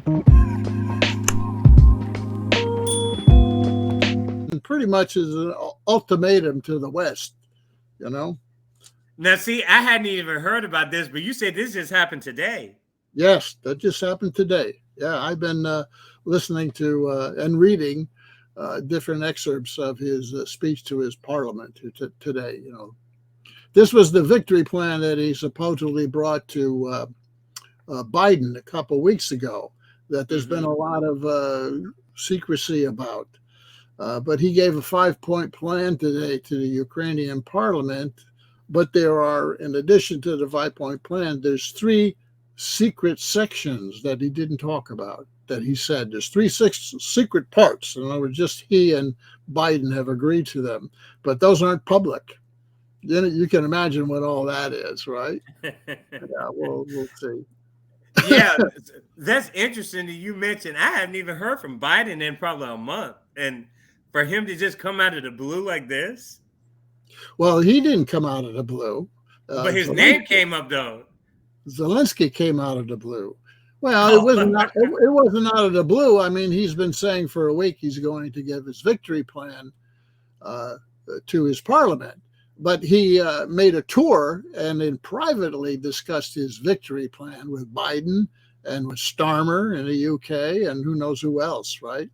And pretty much is an ultimatum to the West, you know? Now, see, I hadn't even heard about this, but you said this just happened today. Yes, that just happened today. Yeah, I've been listening to and reading different excerpts of his speech to his parliament today. You know, this was the victory plan that he supposedly brought to Biden a couple of weeks ago. That there's been a lot of secrecy about, but he gave a 5-point plan today to the Ukrainian parliament. But there are, in addition to the 5-point plan, there's 3 secret sections that he didn't talk about, that he said there's 3 secret parts. In other words, just he and Biden have agreed to them, but those aren't public. Then you can imagine what all that is, right? Yeah, we'll see. Yeah, that's interesting that you mentioned. I haven't even heard from Biden in probably a month. And for him to just come out of the blue like this? Well, he didn't come out of the blue. But his name came up, though. Zelensky came out of the blue. Well, it wasn't out of the blue. I mean, he's been saying for a week he's going to give his victory plan to his parliament. But he made a tour and then privately discussed his victory plan with Biden and with Starmer in the UK and who knows who else, right?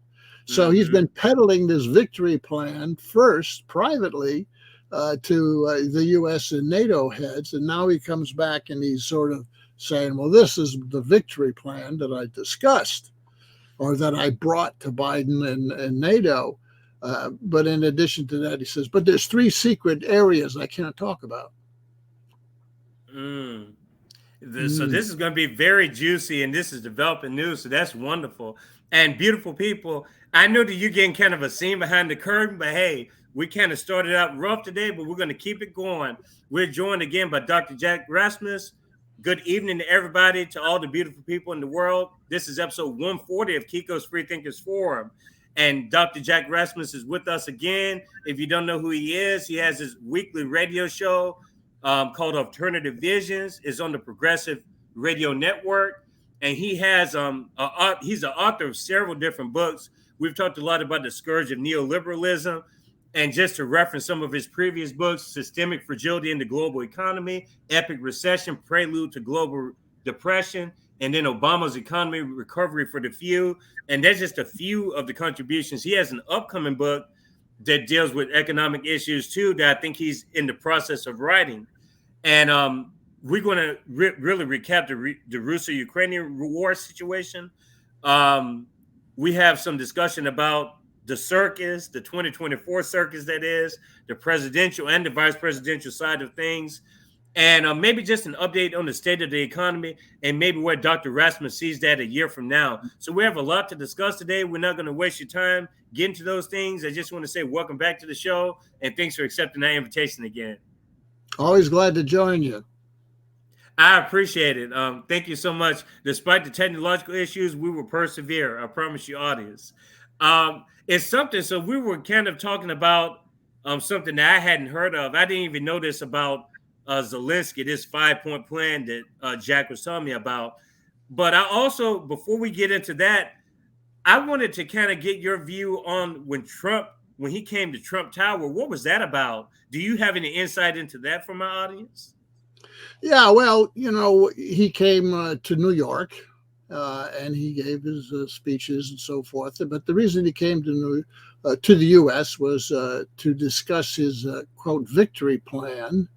So he's been peddling this victory plan first privately to the U.S. and NATO heads, and now he comes back and he's sort of saying, well, this is the victory plan that I discussed or that I brought to Biden and NATO. But in addition to that, he says, but there's 3 secret areas I can't talk about. So this is going to be very juicy, and this is developing news, so that's wonderful. And beautiful people, I know that you're getting kind of a scene behind the curtain, but hey, we kind of started out rough today, but we're going to keep it going. We're joined again by Dr. Jack Rasmus. Good evening to everybody, to all the beautiful people in the world. This is episode 140 of Kiko's Freethinkers Forum. And Dr. Jack Rasmus is with us again. If you don't know who he has his weekly radio show called Alternative Visions. It's on the Progressive Radio Network. And he has he's an author of several different books. We've talked a lot about the Scourge of Neoliberalism. And just to reference some of his previous books, Systemic Fragility in the Global Economy, Epic Recession, Prelude to Global Depression, and then Obama's Economy Recovery for the Few. And that's just a few of the contributions. He has an upcoming book that deals with economic issues too, that I think he's in the process of writing. And we're going to really recap the Russo-Ukrainian war situation. We have some discussion about the circus, the 2024 circus, that is, the presidential and the vice presidential side of things. And maybe just an update on the state of the economy and maybe where Dr. Rasmus sees that a year from now. So we have a lot to discuss today. We're not going to waste your time getting to those things. I just want to say welcome back to the show and thanks for accepting that invitation again. Always glad to join you. I appreciate it. Thank you so much. Despite the technological issues, we will persevere. I promise you, audience. It's something. So we were kind of talking about something that I hadn't heard of. I didn't even know this about Zelensky, this 5-point plan that Jack was telling me about. But I also, before we get into that, I wanted to kind of get your view on when he came to Trump Tower. What was that about? Do you have any insight into that from my audience? Yeah, well, you know, he came to New York and he gave his speeches and so forth. But the reason he came to the U.S. was to discuss his, quote, victory plan,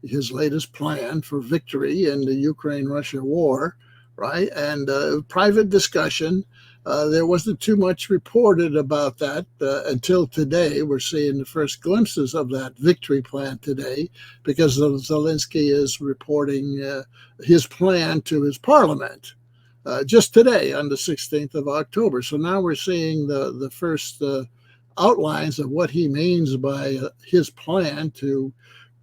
his latest plan for victory in the Ukraine-Russia war, right? And private discussion. There wasn't too much reported about that until today. We're seeing the first glimpses of that victory plan today because Zelensky is reporting his plan to his parliament just today on the 16th of October. So now we're seeing the first outlines of what he means by his plan to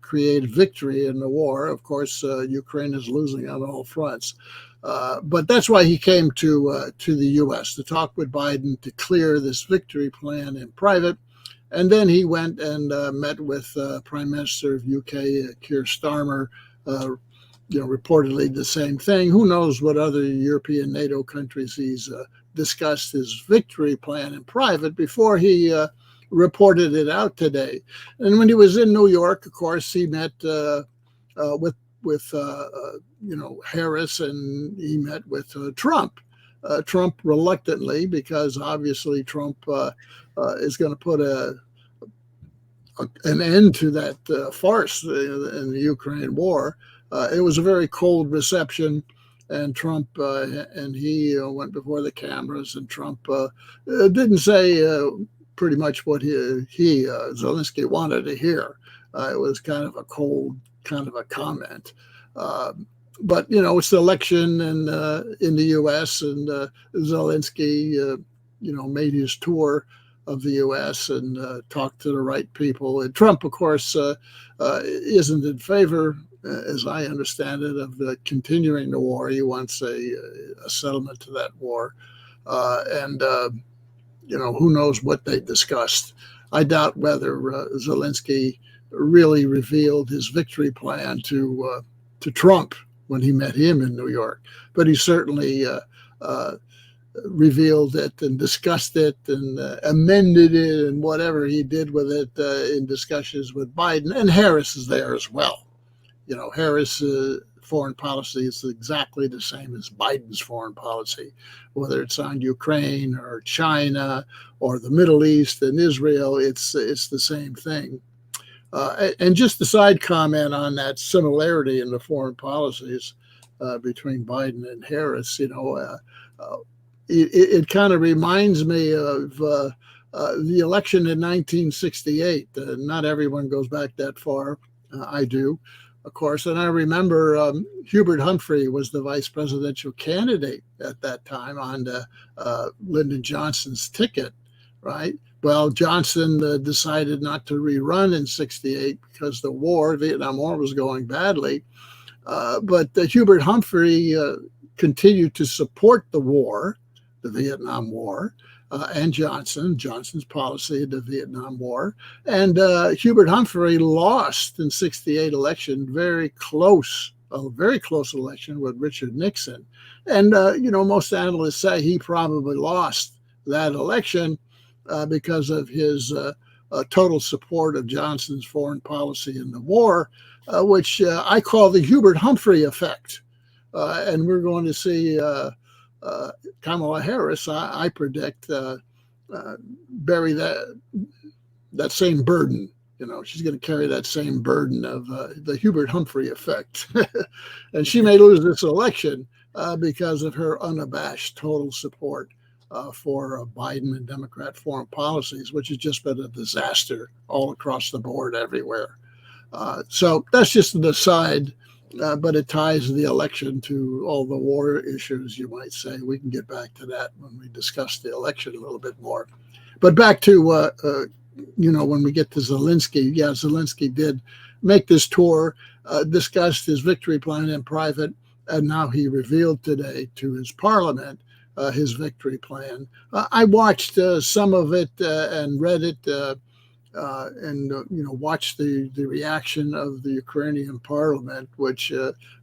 create victory in the war. Of course, Ukraine is losing on all fronts. But that's why he came to the U.S. to talk with Biden to clear this victory plan in private. And then he went and met with Prime Minister of UK, Keir Starmer, reportedly the same thing. Who knows what other European NATO countries he's discussed his victory plan in private before he reported it out today. And when he was in New York, of course, he met with Harris, and he met with Trump. Trump reluctantly, because obviously Trump is going to put an end to that farce in the Ukraine war. It was a very cold reception, and Trump and he went before the cameras, and Trump didn't say pretty much what Zelensky wanted to hear. It was kind of a cold kind of a comment. But it's the election and in the U.S. and Zelensky, made his tour of the U.S. and talked to the right people. And Trump, of course, isn't in favor, as I understand it, of continuing the war. He wants a settlement to that war, and who knows what they discussed. I doubt whether Zelensky really revealed his victory plan to Trump when he met him in New York, but he certainly revealed it and discussed it and amended it and whatever he did with it in discussions with Biden. And Harris is there as well. Harris' foreign policy is exactly the same as Biden's foreign policy, whether it's on Ukraine or China or the Middle East and Israel. It's the same thing. And just a side comment on that similarity in the foreign policies between Biden and Harris, it kind of reminds me of the election in 1968. Not everyone goes back that far. I do, of course. And I remember Hubert Humphrey was the vice presidential candidate at that time on Lyndon Johnson's ticket, right? Well, Johnson decided not to rerun in 68 because the Vietnam War was going badly. But Hubert Humphrey continued to support the war, the Vietnam War, and Johnson's policy in the Vietnam War. And Hubert Humphrey lost in 68 election, a very close election with Richard Nixon. And, most analysts say he probably lost that election because of his total support of Johnson's foreign policy in the war, which I call the Hubert Humphrey effect. And we're going to see Kamala Harris, I predict, bury that same burden. She's going to carry that same burden of the Hubert Humphrey effect. And she may lose this election because of her unabashed total support for Biden and Democrat foreign policies, which has just been a disaster all across the board everywhere. So that's just an aside, but it ties the election to all the war issues, you might say. We can get back to that when we discuss the election a little bit more. But back to, when we get to Zelensky, Zelensky did make this tour, discussed his victory plan in private, and now he revealed today to his parliament his victory plan. I watched some of it and read it and watched the reaction of the Ukrainian parliament, which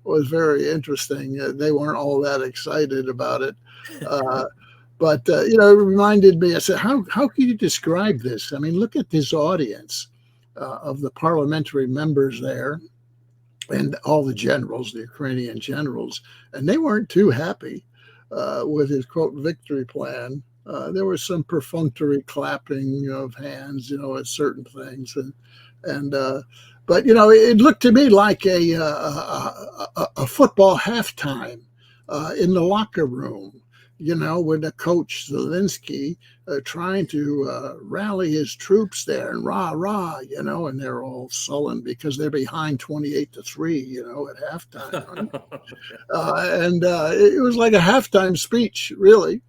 was very interesting. They weren't all that excited about it. But it reminded me, I said, how can you describe this? I mean, look at this audience of the parliamentary members there and all the generals, the Ukrainian generals, and they weren't too happy with his, quote, victory plan. There was some perfunctory clapping of hands, at certain things. But, it looked to me like a football halftime in the locker room, with the coach Zelensky trying to rally his troops there and rah, and they're all sullen because they're behind 28-3, at halftime. And it was like a halftime speech, really.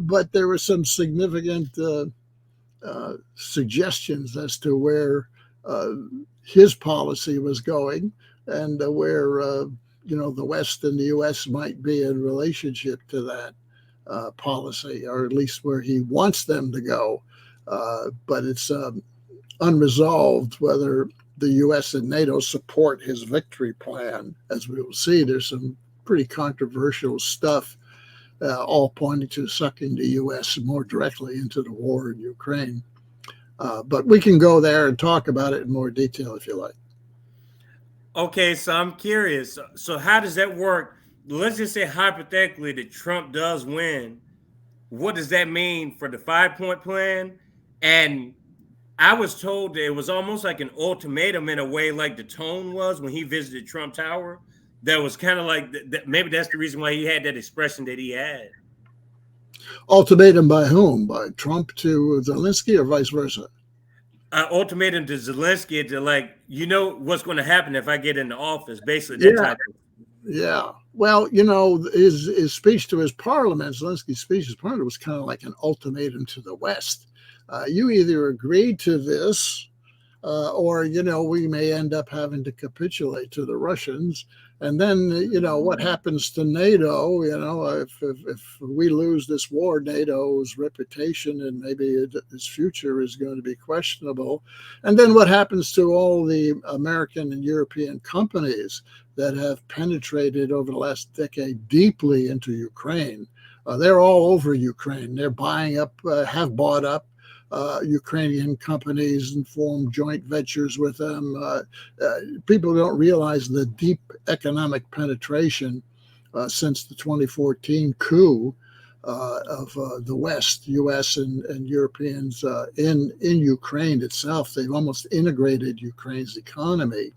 But there were some significant suggestions as to where his policy was going and where, the West and the U.S. might be in relationship to that policy, or at least where he wants them to go. But it's unresolved whether the U.S. and NATO support his victory plan. As we will see, there's some pretty controversial stuff, all pointing to sucking the U.S. more directly into the war in Ukraine. But we can go there and talk about it in more detail if you like. Okay, so I'm curious. So how does that work? Let's just say hypothetically that Trump does win. What does that mean for the 5-point plan? And I was told that it was almost like an ultimatum in a way, like the tone was when he visited Trump Tower. That was kind of like maybe that's the reason why he had that expression that he had. Ultimatum by whom? By Trump to Zelensky or vice versa? Ultimatum to Zelensky to, like, you know what's going to happen if I get into office, basically that type of. Yeah. Well, you know, his speech to his parliament, Zelensky's speech to his parliament, was kind of like an ultimatum to the West. You either agree to this or, you know, we may end up having to capitulate to the Russians. And then, you know, what happens to NATO, you know, if we lose this war, NATO's reputation and maybe its future is going to be questionable. And then what happens to all the American and European companies that have penetrated over the last decade deeply into Ukraine? They're all over Ukraine. They're buying up, have bought up Ukrainian companies and formed joint ventures with them. People don't realize the deep economic penetration since the 2014 coup of the West, U.S. and Europeans in Ukraine itself. They've almost integrated Ukraine's economy.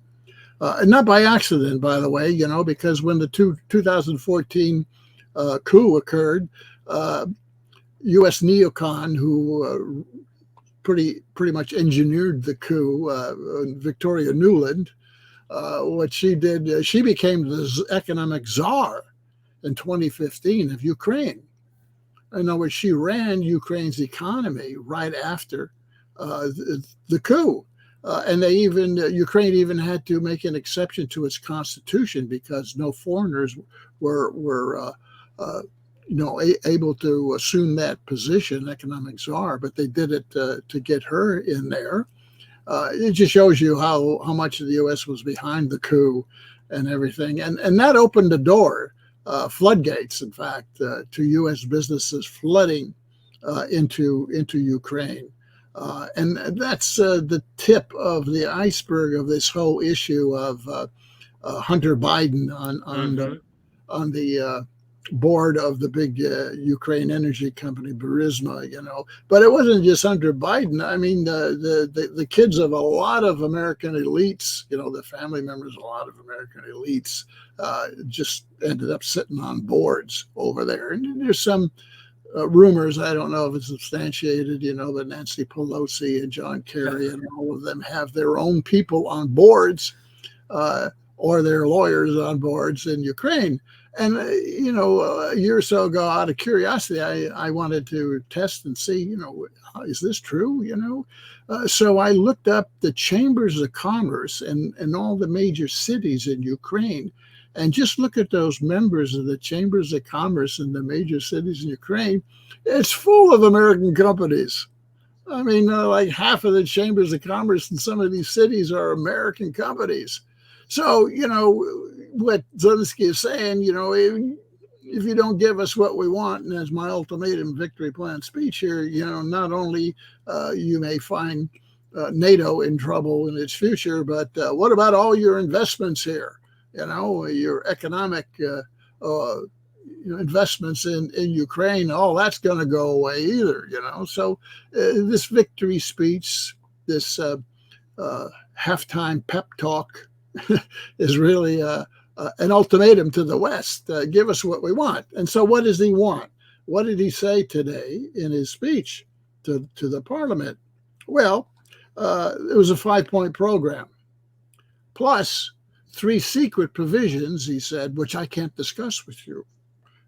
And not by accident, by the way, you know, because when the 2014 coup occurred, U.S. neocon who pretty much engineered the coup, Victoria Nuland, what she did, she became the economic czar in 2015 of Ukraine. In other words, she ran Ukraine's economy right after the coup. And Ukraine even had to make an exception to its constitution because no foreigners were able to assume that position, economic czar, but they did it to get her in there. It just shows you how much of the U.S. was behind the coup and everything. And that opened the door, floodgates, in fact, to U.S. businesses flooding into Ukraine. And that's the tip of the iceberg of this whole issue of Hunter Biden on the board of the big Ukraine energy company, Burisma, you know. But it wasn't just Hunter Biden. I mean, the kids of a lot of American elites, you know, the family members of a lot of American elites just ended up sitting on boards over there. And there's some rumors, I don't know if it's substantiated, you know, that Nancy Pelosi and John Kerry and all of them have their own people on boards or their lawyers on boards in Ukraine. And, you know, a year or so ago, out of curiosity, I wanted to test and see, you know, is this true, you know? So I looked up the chambers of commerce in all the major cities in Ukraine. And just look at those members of the chambers of commerce in the major cities in Ukraine. It's full of American companies. I mean, like half of the chambers of commerce in some of these cities are American companies. So, you know, what Zelensky is saying, you know, if you don't give us what we want, and as my ultimatum victory plan speech here, you know, not only you may find NATO in trouble in its future, but what about all your investments here? You know, your economic investments in Ukraine, all that's going to go away either, you know. So this victory speech, this halftime pep talk is really an ultimatum to the West. Give us what we want. And so what does he want? What did he say today in his speech to the parliament? Well, it was a 5-point program, plus 3 secret provisions, he said, which I can't discuss with you.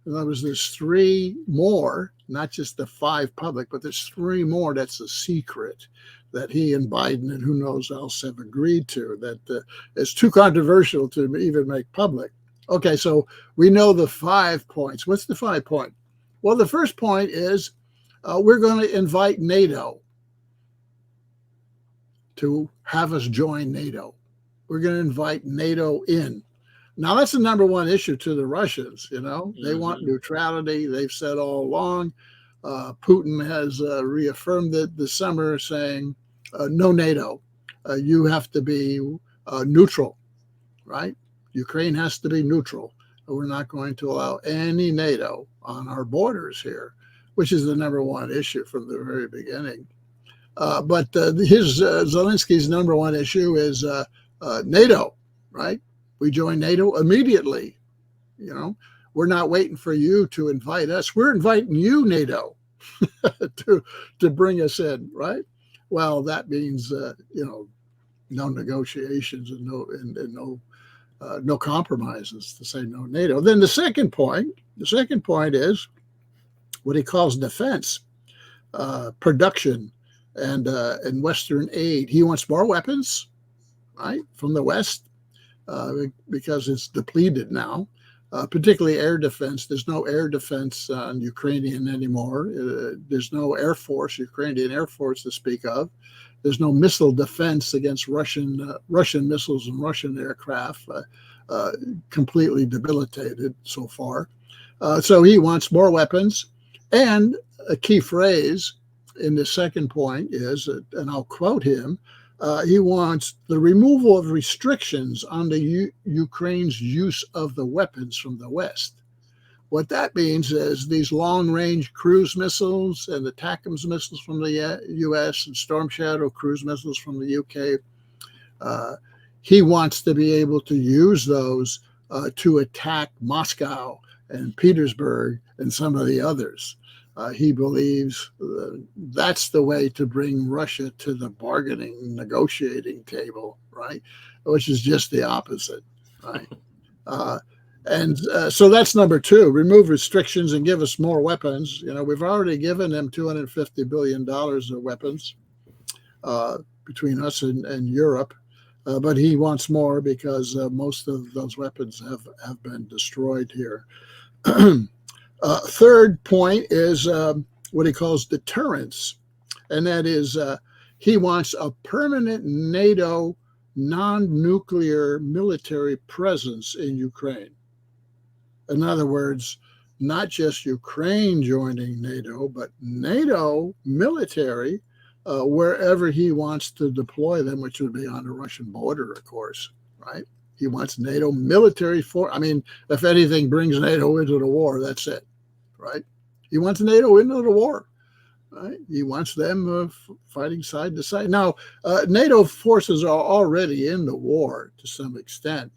In other words, there's 3 more, not just the 5 public, but there's 3 more that's a secret that he and Biden and who knows else have agreed to, that it's too controversial to even make public. Okay, so we know the 5 points. What's the 5 point? Well, the first point is we're going to invite NATO. to have us join NATO. We're going to invite NATO in. Now, that's the number one issue to the Russians. They want neutrality. They've said all along. Putin has reaffirmed it this summer, saying, no NATO. You have to be neutral, right? Ukraine has to be neutral. We're not going to allow any NATO on our borders here, which is the number one issue from the very beginning. But Zelensky's number one issue is NATO, right? We join NATO immediately. We're not waiting for you to invite us. We're inviting you, NATO, to bring us in, right? Well, that means no negotiations and no compromises, to say no NATO. Then the second point is what he calls defense, production, and Western aid. He wants more weapons, right, from the West, because it's depleted now, particularly air defense. There's no air defense on Ukrainian anymore. There's no Air Force, Ukrainian Air Force to speak of. There's no missile defense against Russian missiles and Russian aircraft, completely debilitated so far. So he wants more weapons. And a key phrase in the second point is, and I'll quote him, he wants the removal of restrictions on the Ukraine's use of the weapons from the West. What that means is these long-range cruise missiles and the ATACMS missiles from the U.S. and Storm Shadow cruise missiles from the U.K., he wants to be able to use those to attack Moscow and Petersburg and some of the others. He believes that's the way to bring Russia to the bargaining, negotiating table, right? Which is just the opposite, right? So that's number two, remove restrictions and give us more weapons. We've already given them $250 billion of weapons between us and Europe, but he wants more because most of those weapons have been destroyed here. Third point is what he calls deterrence, and that is he wants a permanent NATO non-nuclear military presence in Ukraine. In other words, not just Ukraine joining NATO, but NATO military wherever he wants to deploy them, which would be on the Russian border, of course, right? He wants NATO military if anything brings NATO into the war, that's it, right? He wants NATO into the war, right? He wants them fighting side to side. Now, NATO forces are already in the war to some extent.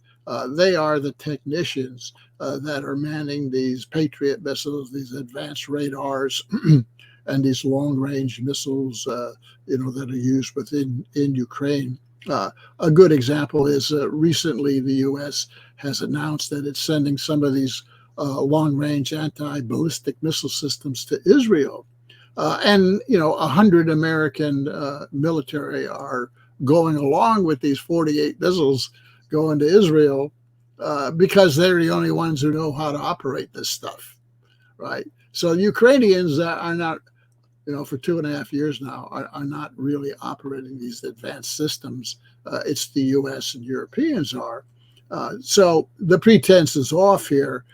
They are the technicians that are manning these Patriot missiles, these advanced radars, and these long-range missiles, that are used in Ukraine. A good example is recently the U.S. has announced that it's sending some of these long-range anti-ballistic missile systems to Israel. And 100 American military are going along with these 48 missiles going to Israel because they're the only ones who know how to operate this stuff, right? So Ukrainians are not, for 2.5 years now, are not really operating these advanced systems. It's the U.S. and Europeans are. So the pretense is off here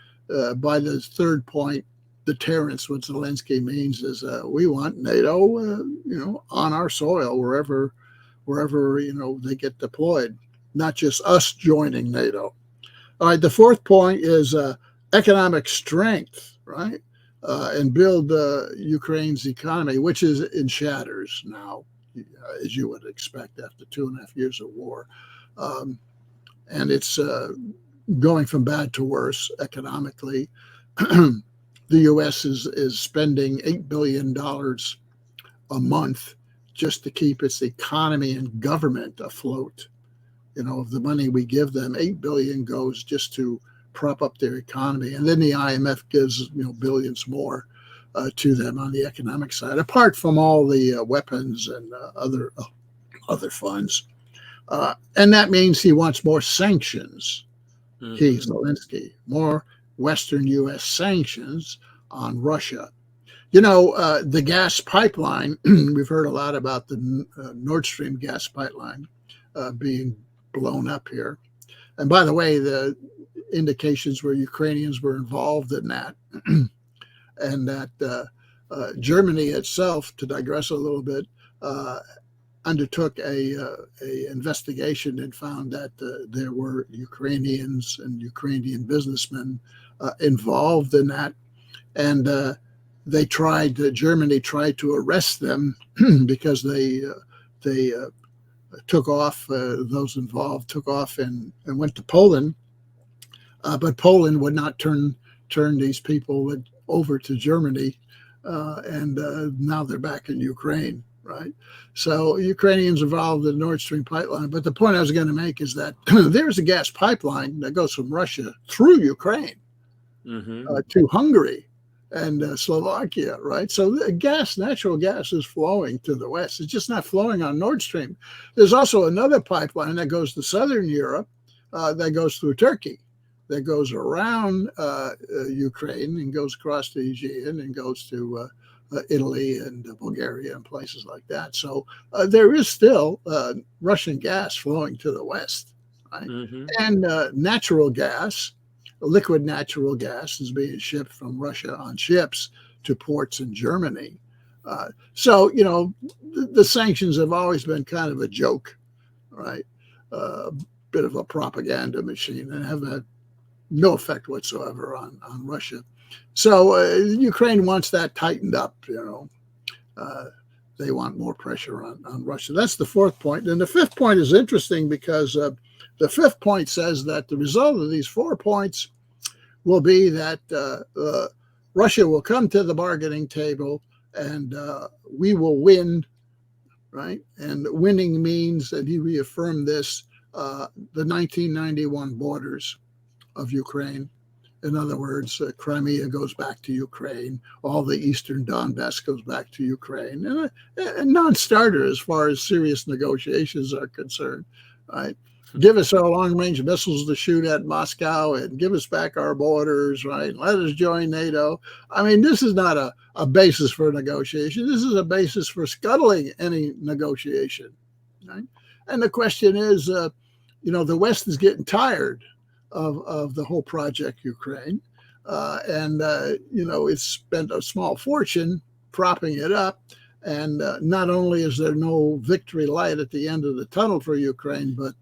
by the third point, deterrence. What Zelensky means is we want NATO, on our soil, wherever they get deployed, not just us joining NATO. All right, the fourth point is economic strength, right? And build Ukraine's economy, which is in shatters now, as you would expect after 2.5 years of war. And it's going from bad to worse economically. The U.S. is spending $8 billion a month just to keep its economy and government afloat. Of the money we give them, $8 billion goes just to prop up their economy, and then the IMF gives billions more to them on the economic side, apart from all the weapons and other funds. And that means he wants more sanctions. Zelensky, more Western U.S. sanctions on Russia. The gas pipeline, we've heard a lot about the Nord Stream gas pipeline being blown up here. And by the way, the indications were Ukrainians were involved in that. And that Germany itself, to digress a little bit, undertook a investigation and found that there were Ukrainians and Ukrainian businessmen involved in that. And Germany tried to arrest them because they took off, those involved took off and went to Poland. But Poland would not turn these people over to Germany. And now they're back in Ukraine, right? So Ukrainians involved in the Nord Stream pipeline. But the point I was going to make is that there's a gas pipeline that goes from Russia through Ukraine to Hungary and Slovakia, right? So natural gas is flowing to the west. It's just not flowing on Nord Stream. There's also another pipeline that goes to southern Europe that goes through Turkey, that goes around Ukraine and goes across the Aegean and goes to Italy and Bulgaria and places like that. So there is still Russian gas flowing to the west, right? And natural gas, liquid natural gas, is being shipped from Russia on ships to ports in Germany. So the sanctions have always been kind of a joke, right? A bit of a propaganda machine, and have had no effect whatsoever on Russia. So Ukraine wants that tightened up. They want more pressure on Russia. That's the fourth point. And the fifth point is interesting because the fifth point says that the result of these 4 points will be that Russia will come to the bargaining table and we will win, right? And winning means, and he reaffirmed this, the 1991 borders of Ukraine. In other words, Crimea goes back to Ukraine. All the eastern Donbass goes back to Ukraine. And a non-starter as far as serious negotiations are concerned, right? Give us our long-range missiles to shoot at Moscow and give us back our borders, right? Let us join NATO. I mean, this is not a basis for negotiation. This is a basis for scuttling any negotiation, right? And the question is, the West is getting tired of the whole project Ukraine. It's spent a small fortune propping it up. And not only is there no victory light at the end of the tunnel for Ukraine, but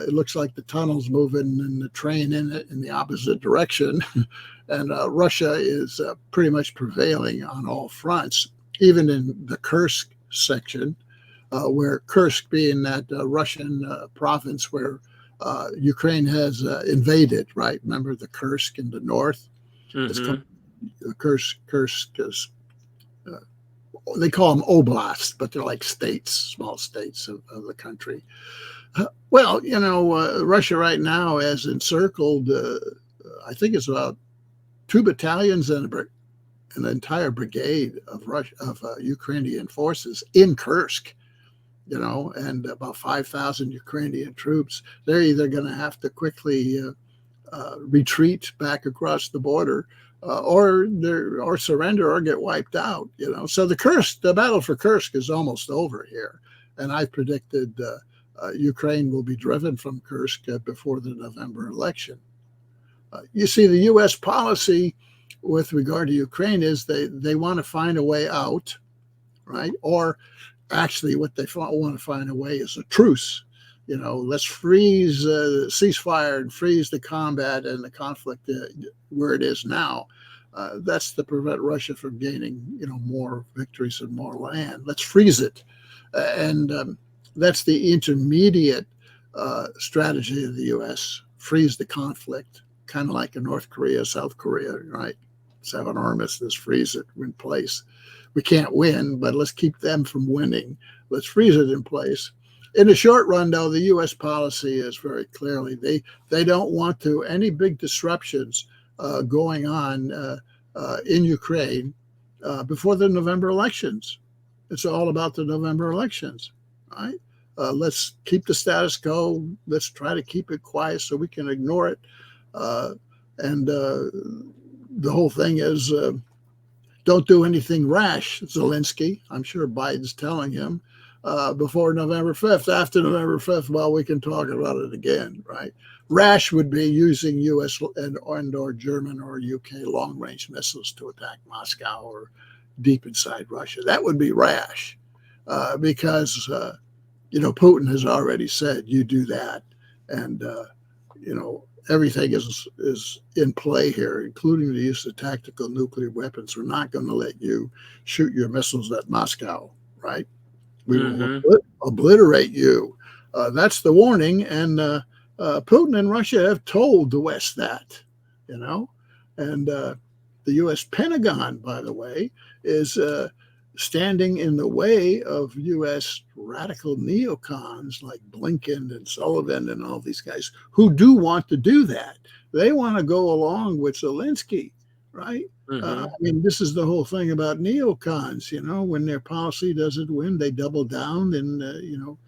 it looks like the tunnel's moving and the train in it in the opposite direction. And Russia is pretty much prevailing on all fronts, even in the Kursk section, where Kursk being that Russian province where Ukraine has invaded, right? Remember the Kursk in the north? Kursk is, they call them oblasts, but they're like states, small states of the country. Russia right now has encircled, I think it's about 2 battalions and an entire brigade of Ukrainian forces in Kursk. And about 5,000 Ukrainian troops. They're either going to have to quickly retreat back across the border, or surrender or get wiped out. So the battle for Kursk is almost over here, and I predicted Ukraine will be driven from Kursk before the November election. You see, the U.S. policy with regard to Ukraine is they want to find a way out, right? Or actually, what they want to find a way is a truce. Let's freeze the ceasefire and freeze the combat and the conflict where it is now. That's to prevent Russia from gaining, more victories and more land. Let's freeze it, and that's the intermediate strategy of the U.S. Freeze the conflict, kind of like in North Korea, South Korea, right? Let's have an armistice, freeze it in place. We can't win, but let's keep them from winning. Let's freeze it in place. In the short run, though, the U.S. policy is very clearly they don't want any big disruptions going on in Ukraine before the November elections. It's all about the November elections, right? Let's keep the status quo. Let's try to keep it quiet so we can ignore it. And the whole thing is, don't do anything rash, Zelensky. I'm sure Biden's telling him before November 5th. After November 5th, well, we can talk about it again, right? Rash would be using U.S. and or German or UK long-range missiles to attack Moscow or deep inside Russia. That would be rash because, Putin has already said you do that. And, everything is in play here, including the use of tactical nuclear weapons. We're not going to let you shoot your missiles at Moscow, right? We will obliterate you. That's the warning. And Putin and Russia have told the West that, and the U.S. Pentagon, by the way, is standing in the way of U.S. radical neocons like Blinken and Sullivan and all these guys who do want to do that. They want to go along with Zelensky, right? This is the whole thing about neocons. When their policy doesn't win, they double down and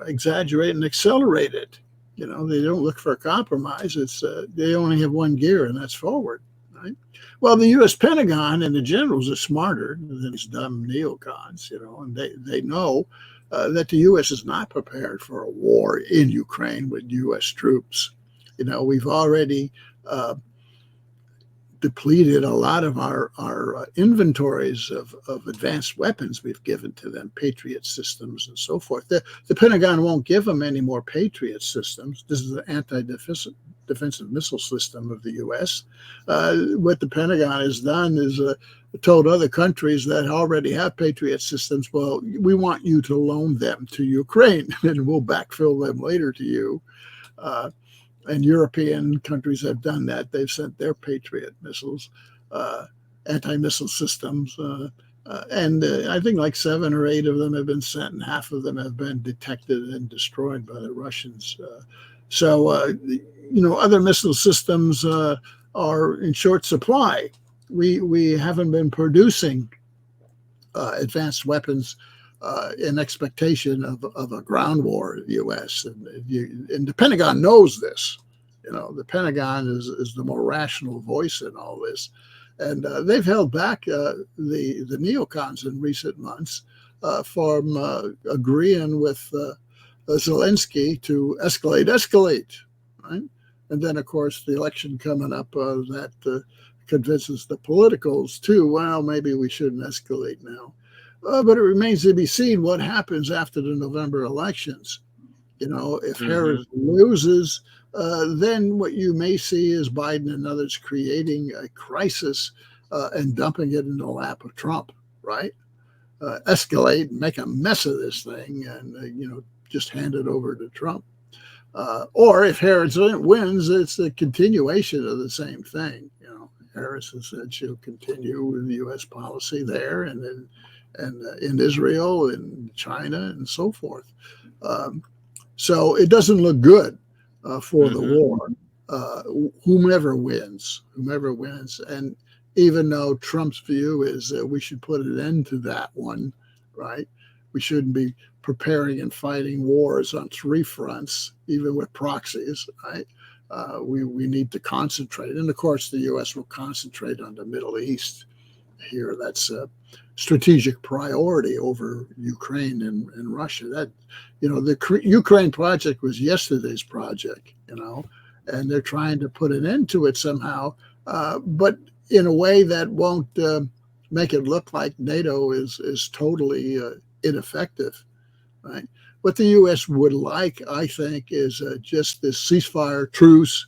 exaggerate and accelerate it. They don't look for a compromise. It's they only have one gear, and that's forward. Right? Well, the U.S. Pentagon and the generals are smarter than these dumb neocons, and they know that the U.S. is not prepared for a war in Ukraine with U.S. troops. We've already depleted a lot of our inventories of advanced weapons we've given to them, Patriot systems and so forth. The Pentagon won't give them any more Patriot systems. This is an anti-defensive missile system of the U.S. What the Pentagon has done is told other countries that already have Patriot systems, well, we want you to loan them to Ukraine, and we'll backfill them later to you. And European countries have done that. They've sent their Patriot missiles, anti-missile systems. And I think like 7 or 8 of them have been sent, and half of them have been detected and destroyed by the Russians. Other missile systems are in short supply. We haven't been producing advanced weapons in expectation of a ground war in the U.S. And the Pentagon knows this. The Pentagon is the more rational voice in all this. And they've held back the neocons in recent months from agreeing with Zelensky to escalate, right? And then, of course, the election coming up that convinces the politicals too, well, maybe we shouldn't escalate now. But it remains to be seen what happens after the November elections. If Harris loses, then what you may see is Biden and others creating a crisis and dumping it in the lap of Trump, right? Escalate, make a mess of this thing, and just hand it over to Trump. Or if Harris wins, it's a continuation of the same thing. Harris has said she'll continue with the U.S. policy there, and in Israel and China and so forth. So it doesn't look good for the war, whomever wins. And even though Trump's view is that we should put an end to that one, right? We shouldn't be preparing and fighting wars on 3 fronts, even with proxies, right? We need to concentrate. And of course, the U.S. will concentrate on the Middle East here. That's a strategic priority over Ukraine and Russia. That, the Ukraine project was yesterday's project, and they're trying to put an end to it somehow, but in a way that won't make it look like NATO is totally ineffective, right? What the U.S. would like, I think, is just this ceasefire truce.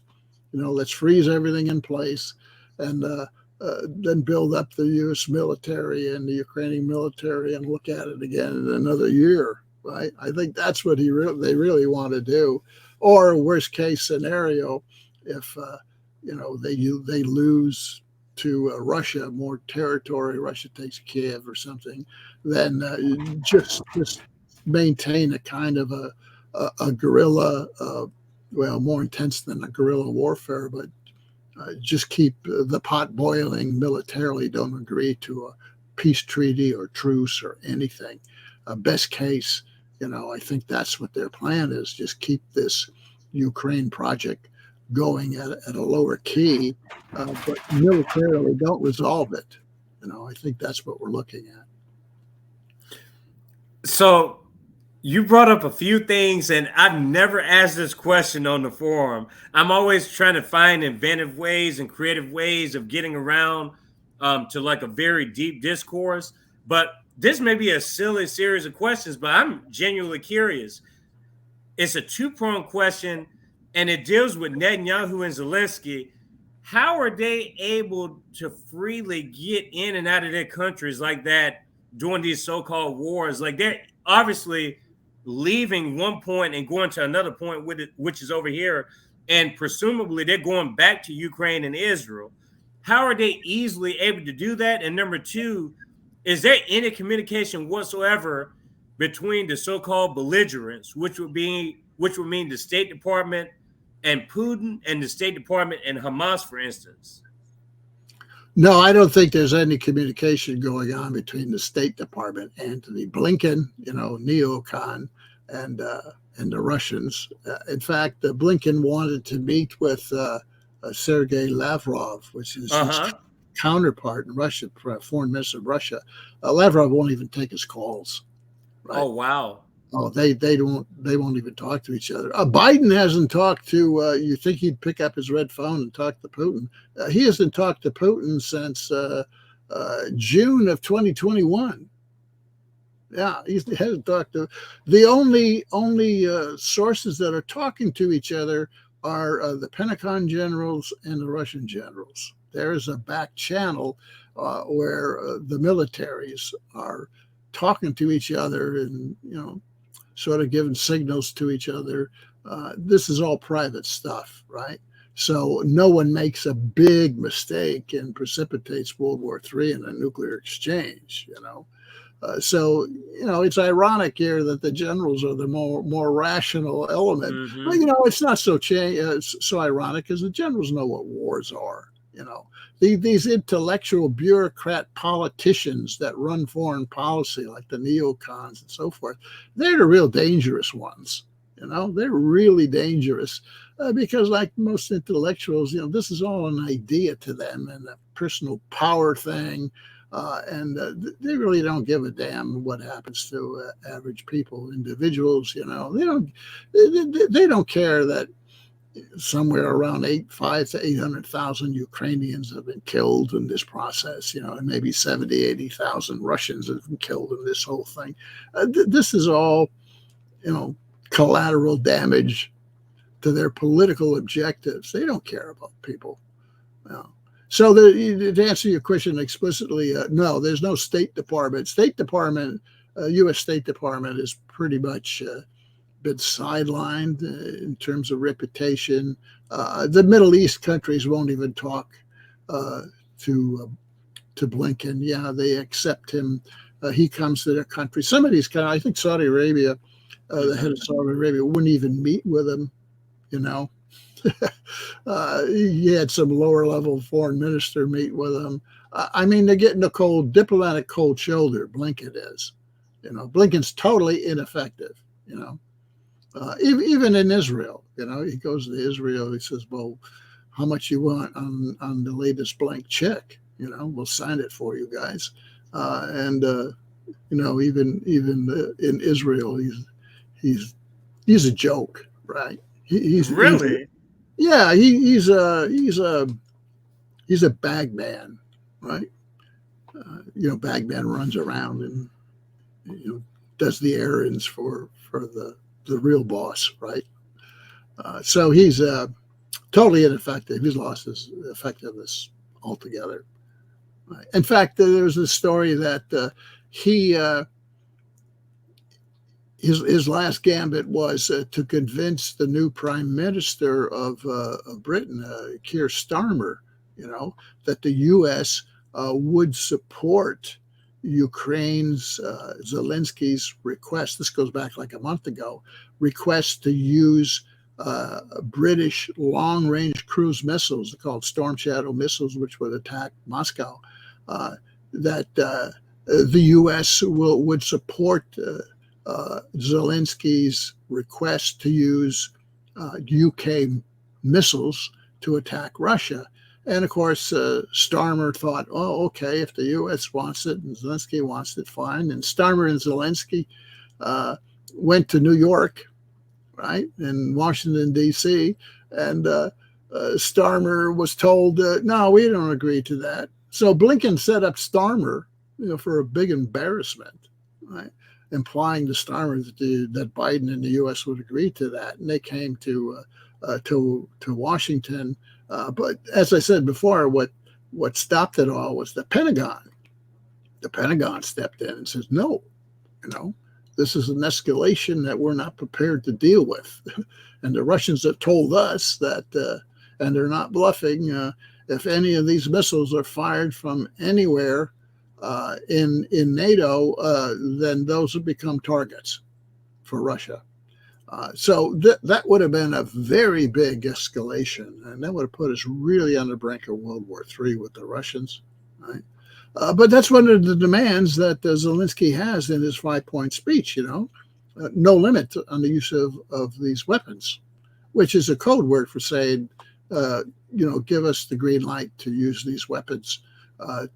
Let's freeze everything in place, and then build up the U.S. military and the Ukrainian military and look at it again in another year, right? I think that's what they really want to do. Or worst case scenario, if they lose to Russia, more territory, Russia takes Kiev or something, then just maintain a kind of a guerrilla, more intense than a guerrilla warfare, but just keep the pot boiling militarily. Don't agree to a peace treaty or truce or anything. Best case, I think that's what their plan is. Just keep this Ukraine project going at a lower key, but militarily don't resolve it. I think that's what we're looking at. So you brought up a few things, and I've never asked this question on the forum. I'm always trying to find inventive ways and creative ways of getting around to like a very deep discourse. But this may be a silly series of questions, but I'm genuinely curious. It's a two-pronged question, and it deals with Netanyahu and Zelensky. How are they able to freely get in and out of their countries like that during these so-called wars? Like, they're obviously leaving one point and going to another point with it, which is over here, and presumably they're going back to Ukraine and Israel. How are they easily able to do that? And number two, is there any communication whatsoever between the so-called belligerents, which would mean the State Department and Putin, and the State Department and Hamas, for instance? No, I don't think there's any communication going on between the State Department, Antony Blinken, neocon, and the Russians. In fact, Blinken wanted to meet with Sergei Lavrov, which is his counterpart in Russia, foreign minister of Russia. Lavrov won't even take his calls. Right? Oh, wow. Oh, they won't even talk to each other. Biden hasn't talked to. You think he'd pick up his red phone and talk to Putin? He hasn't talked to Putin since June of 2021. Yeah, he hasn't talked to. The only sources that are talking to each other are the Pentagon generals and the Russian generals. There's a back channel where the militaries are talking to each other and sort of giving signals to each other. This is all private stuff, right? So no one makes a big mistake and precipitates World War III in a nuclear exchange, So it's ironic here that the generals are the more rational element. Mm-hmm. But it's not so ironic because the generals know what wars are. These intellectual bureaucrat politicians that run foreign policy, like the neocons and so forth, they're the real dangerous ones. They're really dangerous because, like most intellectuals, this is all an idea to them and a personal power thing. And they really don't give a damn what happens to average people, individuals. They don't care that somewhere around 500,000 to 800,000 Ukrainians have been killed in this process, and maybe 70,000, 80,000 Russians have been killed in this whole thing. This is all, collateral damage to their political objectives. They don't care about people. So to answer your question explicitly, no, there's no State Department. U.S. State Department is pretty much been sidelined in terms of reputation. The Middle East countries won't even talk to Blinken. Yeah, they accept him. He comes to their country. Some of these I think Saudi Arabia, the head of Saudi Arabia, wouldn't even meet with him. He had some lower level foreign minister meet with him. They're getting a diplomatic cold shoulder. Blinken is. Blinken's totally ineffective. Even in Israel, he goes to Israel. He says, "Well, how much you want on the latest blank check? We'll sign it for you guys." Even in Israel, he's a joke, right? He's really, he's a bag man, right? Bag man runs around and does the errands for the real boss, right? So he's totally ineffective. He's lost his effectiveness altogether. Right? In fact, there's a story that his last gambit was to convince the new prime minister of Britain, Keir Starmer, that the U.S. Would support Ukraine's Zelensky's request. This goes back like a month ago. Request to use British long-range cruise missiles, called Storm Shadow missiles, which would attack Moscow. That the U.S. would support Zelensky's request to use UK missiles to attack Russia. And of course, Starmer thought, oh, okay, if the U.S. wants it and Zelensky wants it, fine. And Starmer and Zelensky went to New York, right, in Washington, D.C., and Starmer was told, no, we don't agree to that. So Blinken set up Starmer, for a big embarrassment, right, implying to Starmer that Biden and the U.S. would agree to that. And they came to Washington. But as I said before, what stopped it all was the Pentagon. The Pentagon stepped in and says, no, this is an escalation that we're not prepared to deal with. And the Russians have told us that, and they're not bluffing, if any of these missiles are fired from anywhere in NATO, then those have become targets for Russia. So that would have been a very big escalation, and that would have put us really on the brink of World War III with the Russians, right? But that's one of the demands that Zelensky has in his 5-point speech, no limit on the use of these weapons, which is a code word for saying, give us the green light to use these weapons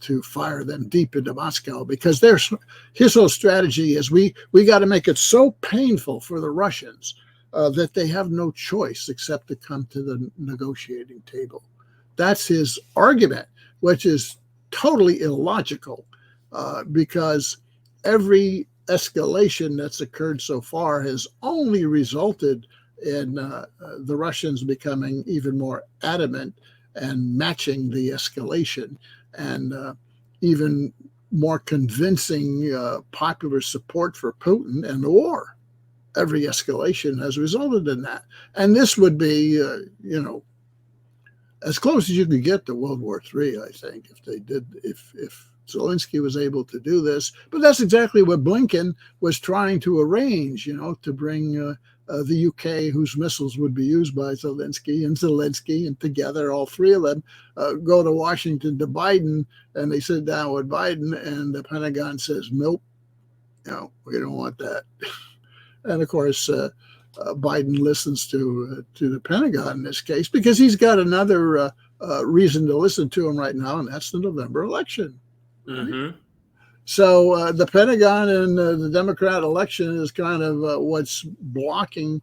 to fire them deep into Moscow, because his whole strategy is we got to make it so painful for the Russians that they have no choice except to come to the negotiating table. That's his argument, which is totally illogical, because every escalation that's occurred so far has only resulted in the Russians becoming even more adamant and matching the escalation, and even more convincing popular support for Putin and the war. Every escalation has resulted in that. And this would be, as close as you could get to World War III, I think, if Zelensky was able to do this. But that's exactly what Blinken was trying to arrange, to bring the UK, whose missiles would be used by Zelensky, and together, all three of them, go to Washington to Biden, and they sit down with Biden, and the Pentagon says, nope, we don't want that. And of course, Biden listens to the Pentagon in this case, because he's got another reason to listen to him right now, and that's the November election. Right? Mm-hmm. So the Pentagon and the Democrat election is kind of what's blocking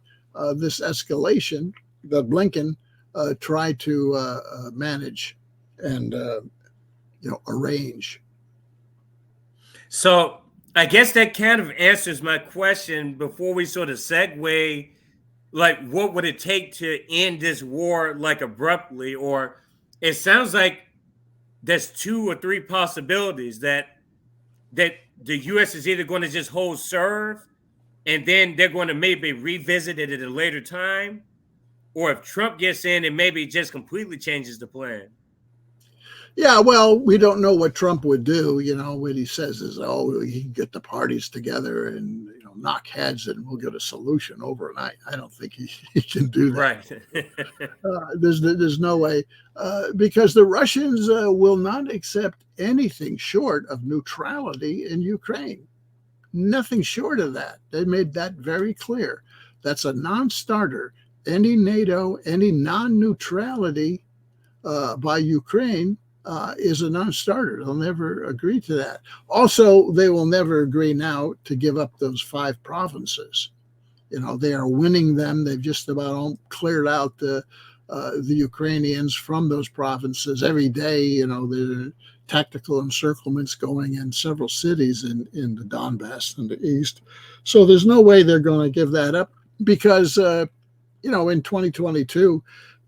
this escalation that Blinken tried to manage and arrange. So I guess that kind of answers my question before we sort of segue. Like, what would it take to end this war abruptly? Or it sounds like there's 2 or 3 possibilities that the U.S. is either going to just hold serve, and then they're going to maybe revisit it at a later time, or if Trump gets in, it maybe just completely changes the plan. Yeah, well, we don't know what Trump would do. What he says is, he can get the parties together and knock heads, and we'll get a solution overnight. I don't think he can do that. Right. There's no way, because the Russians will not accept anything short of neutrality in Ukraine. Nothing short of that. They made that very clear. That's a non-starter. Any NATO, any non-neutrality by Ukraine is a non-starter. They'll never agree to that. Also, they will never agree now to give up those 5 provinces. They are winning them. They've just about cleared out the Ukrainians from those provinces every day. There are tactical encirclements going in several cities in the Donbass and the east. So there's no way they're going to give that up, because, in 2022,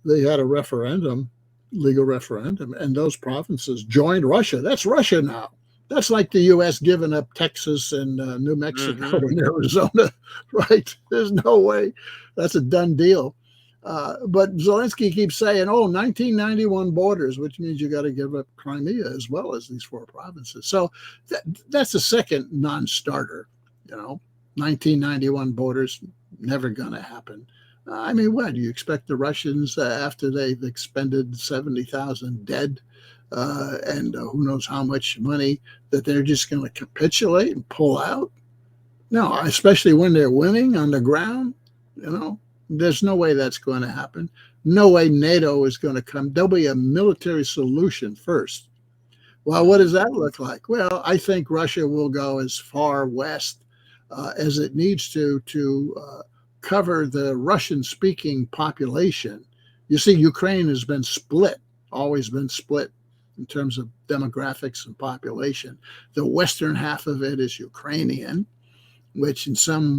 they had a referendum, legal referendum, and those provinces joined Russia. That's Russia now. That's like the U.S. giving up Texas and New Mexico and Arizona, right? There's no way. That's a done deal. But Zelensky keeps saying, 1991 borders, which means you got to give up Crimea as well as these 4 provinces. So that's the second non-starter. 1991 borders, never going to happen. What do you expect the Russians, after they've expended 70,000 dead and who knows how much money, that they're just going to capitulate and pull out? No, especially when they're winning on the ground. There's no way that's going to happen. no way NATO is going to come. There'll be a military solution first. Well, what does that look like? Well, I think Russia will go as far west as it needs to cover the Russian-speaking population. You see, Ukraine has been split, always been split in terms of demographics and population. The western half of it is Ukrainian, which in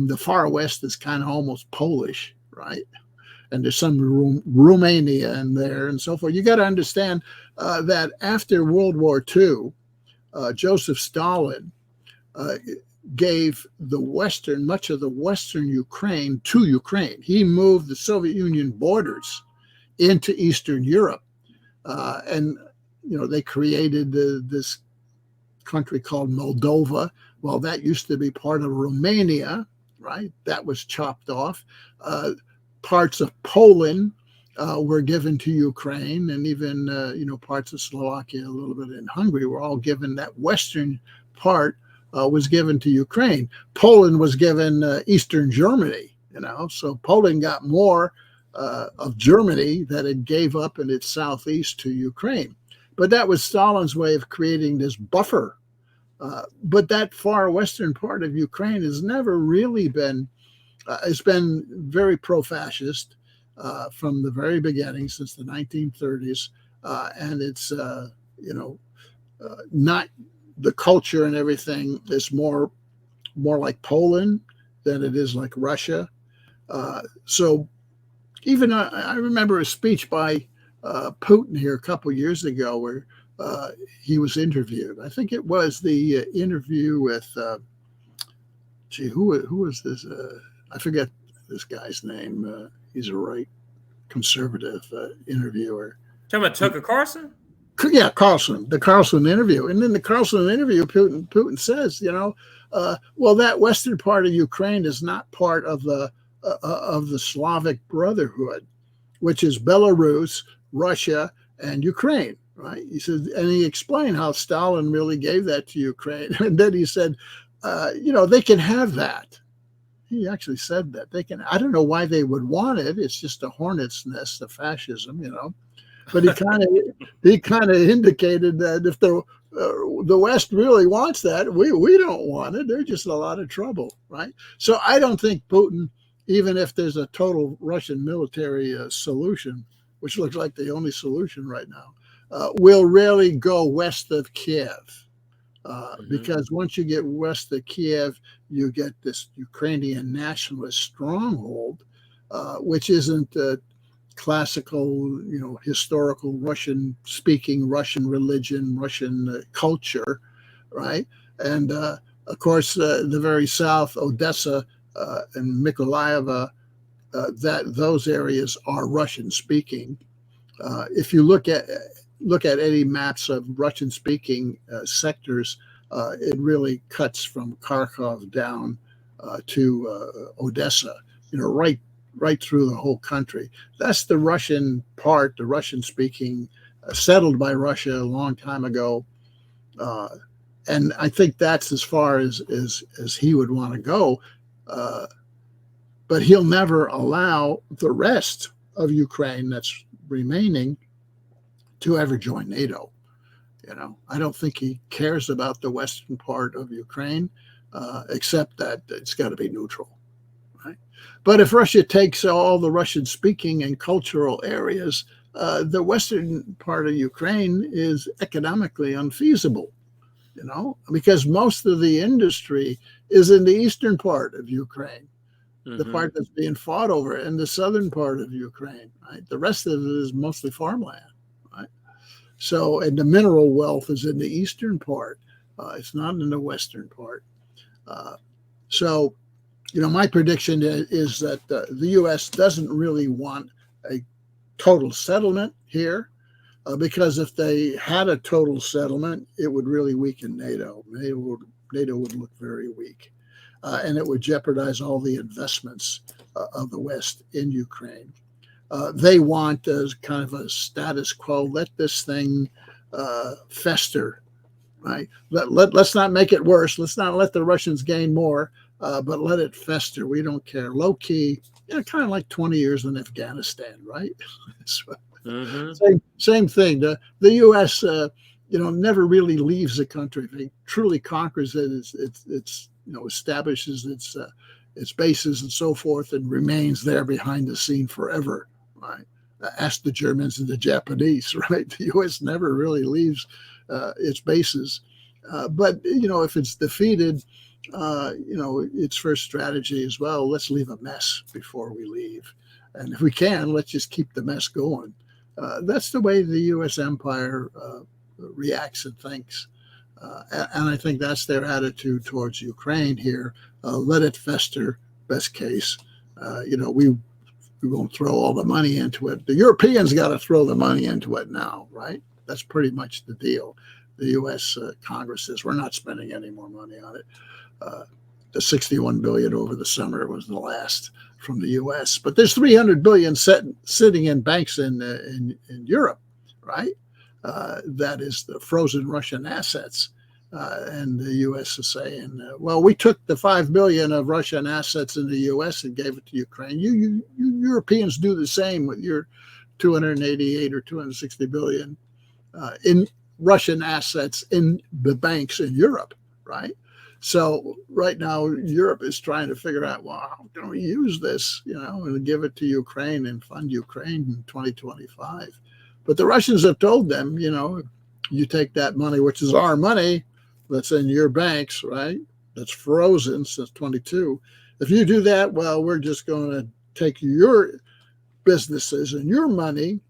the far west is kind of almost Polish, right? And there's some Romania in there and so forth. You got to understand that after World War II, Joseph Stalin gave much of the western Ukraine to Ukraine. He moved the Soviet Union borders into Eastern Europe. And, they created this country called Moldova. Well, that used to be part of Romania, right? That was chopped off. Parts of Poland were given to Ukraine, and even parts of Slovakia, a little bit in Hungary, were all given. That western part was given to Ukraine. Poland was given Eastern Germany, so Poland got more of Germany that it gave up in its southeast to Ukraine. But that was Stalin's way of creating this buffer. But that far western part of Ukraine has never really been. It's been very pro-fascist from the very beginning, since the 1930s, and it's not, the culture and everything is more like Poland than it is like Russia. So even I remember a speech by Putin here a couple of years ago where he was interviewed. I think it was the interview with who was this? I forget this guy's name. He's a right conservative interviewer. Talking about Tucker Carlson? Yeah, Carlson, the Carlson interview. And in the Carlson interview, Putin says, well, that western part of Ukraine is not part of the Slavic Brotherhood, which is Belarus, Russia, and Ukraine, right? He said, and he explained how Stalin really gave that to Ukraine. And then he said, they can have that. He actually said that they can. I don't know why they would want it. It's just a hornet's nest of fascism, But he kind of indicated that if the West really wants that, we don't want it. There's just a lot of trouble, right? So I don't think Putin, even if there's a total Russian military solution, which looks like the only solution right now, will really go west of Kiev. Because once you get west of Kiev, you get this Ukrainian nationalist stronghold, which isn't classical, historical Russian-speaking, Russian religion, Russian culture, right? And of course, the very south, Odessa and Mykolaiv, those areas are Russian-speaking. If you look at any maps of Russian-speaking sectors, it really cuts from Kharkov down to Odessa, right through the whole country. That's the Russian part, the Russian-speaking, settled by Russia a long time ago. And I think that's as far as he would want to go. But he'll never allow the rest of Ukraine that's remaining to ever join NATO. I don't think he cares about the western part of Ukraine, except that it's got to be neutral, right? But if Russia takes all the Russian-speaking and cultural areas, the western part of Ukraine is economically unfeasible, because most of the industry is in the eastern part of Ukraine, the part that's being fought over, in the southern part of Ukraine, right? The rest of it is mostly farmland. So, and the mineral wealth is in the eastern part. It's not in the western part. So, my prediction is that the U.S. doesn't really want a total settlement here, because if they had a total settlement, it would really weaken NATO. NATO would look very weak, and it would jeopardize all the investments of the West in Ukraine. They want kind of a status quo. Let this thing fester, right? Let's not make it worse. Let's not let the Russians gain more. but let it fester. We don't care. Low key, kind of like 20 years in Afghanistan, right? Same thing. The U.S. Never really leaves the country. If it truly conquers it, it's establishes its bases and so forth, and remains there behind the scene forever, right? Ask the Germans and the Japanese, right? The U.S. never really leaves its bases, but if it's defeated, its first strategy is, well, let's leave a mess before we leave, and if we can, let's just keep the mess going. That's the way the U.S. empire reacts and thinks. And I think that's their attitude towards Ukraine here. Let it fester, best case. We won't throw all the money into it. The Europeans got to throw the money into it now, right? That's pretty much the deal. The U.S. Congress says we're not spending any more money on it. The $61 billion over the summer was the last from the U.S., but there's $300 billion sitting in banks in Europe, right? That is the frozen Russian assets. And the U.S. is saying, well, we took the $5 billion of Russian assets in the U.S. and gave it to Ukraine. You Europeans do the same with your 288 or 260 billion in Russian assets in the banks in Europe, right? So right now, Europe is trying to figure out, well, how can we use this, and give it to Ukraine and fund Ukraine in 2025? But the Russians have told them, you take that money, which is our money, that's in your banks, right? That's frozen since 22. If you do that, well, we're just going to take your businesses and your money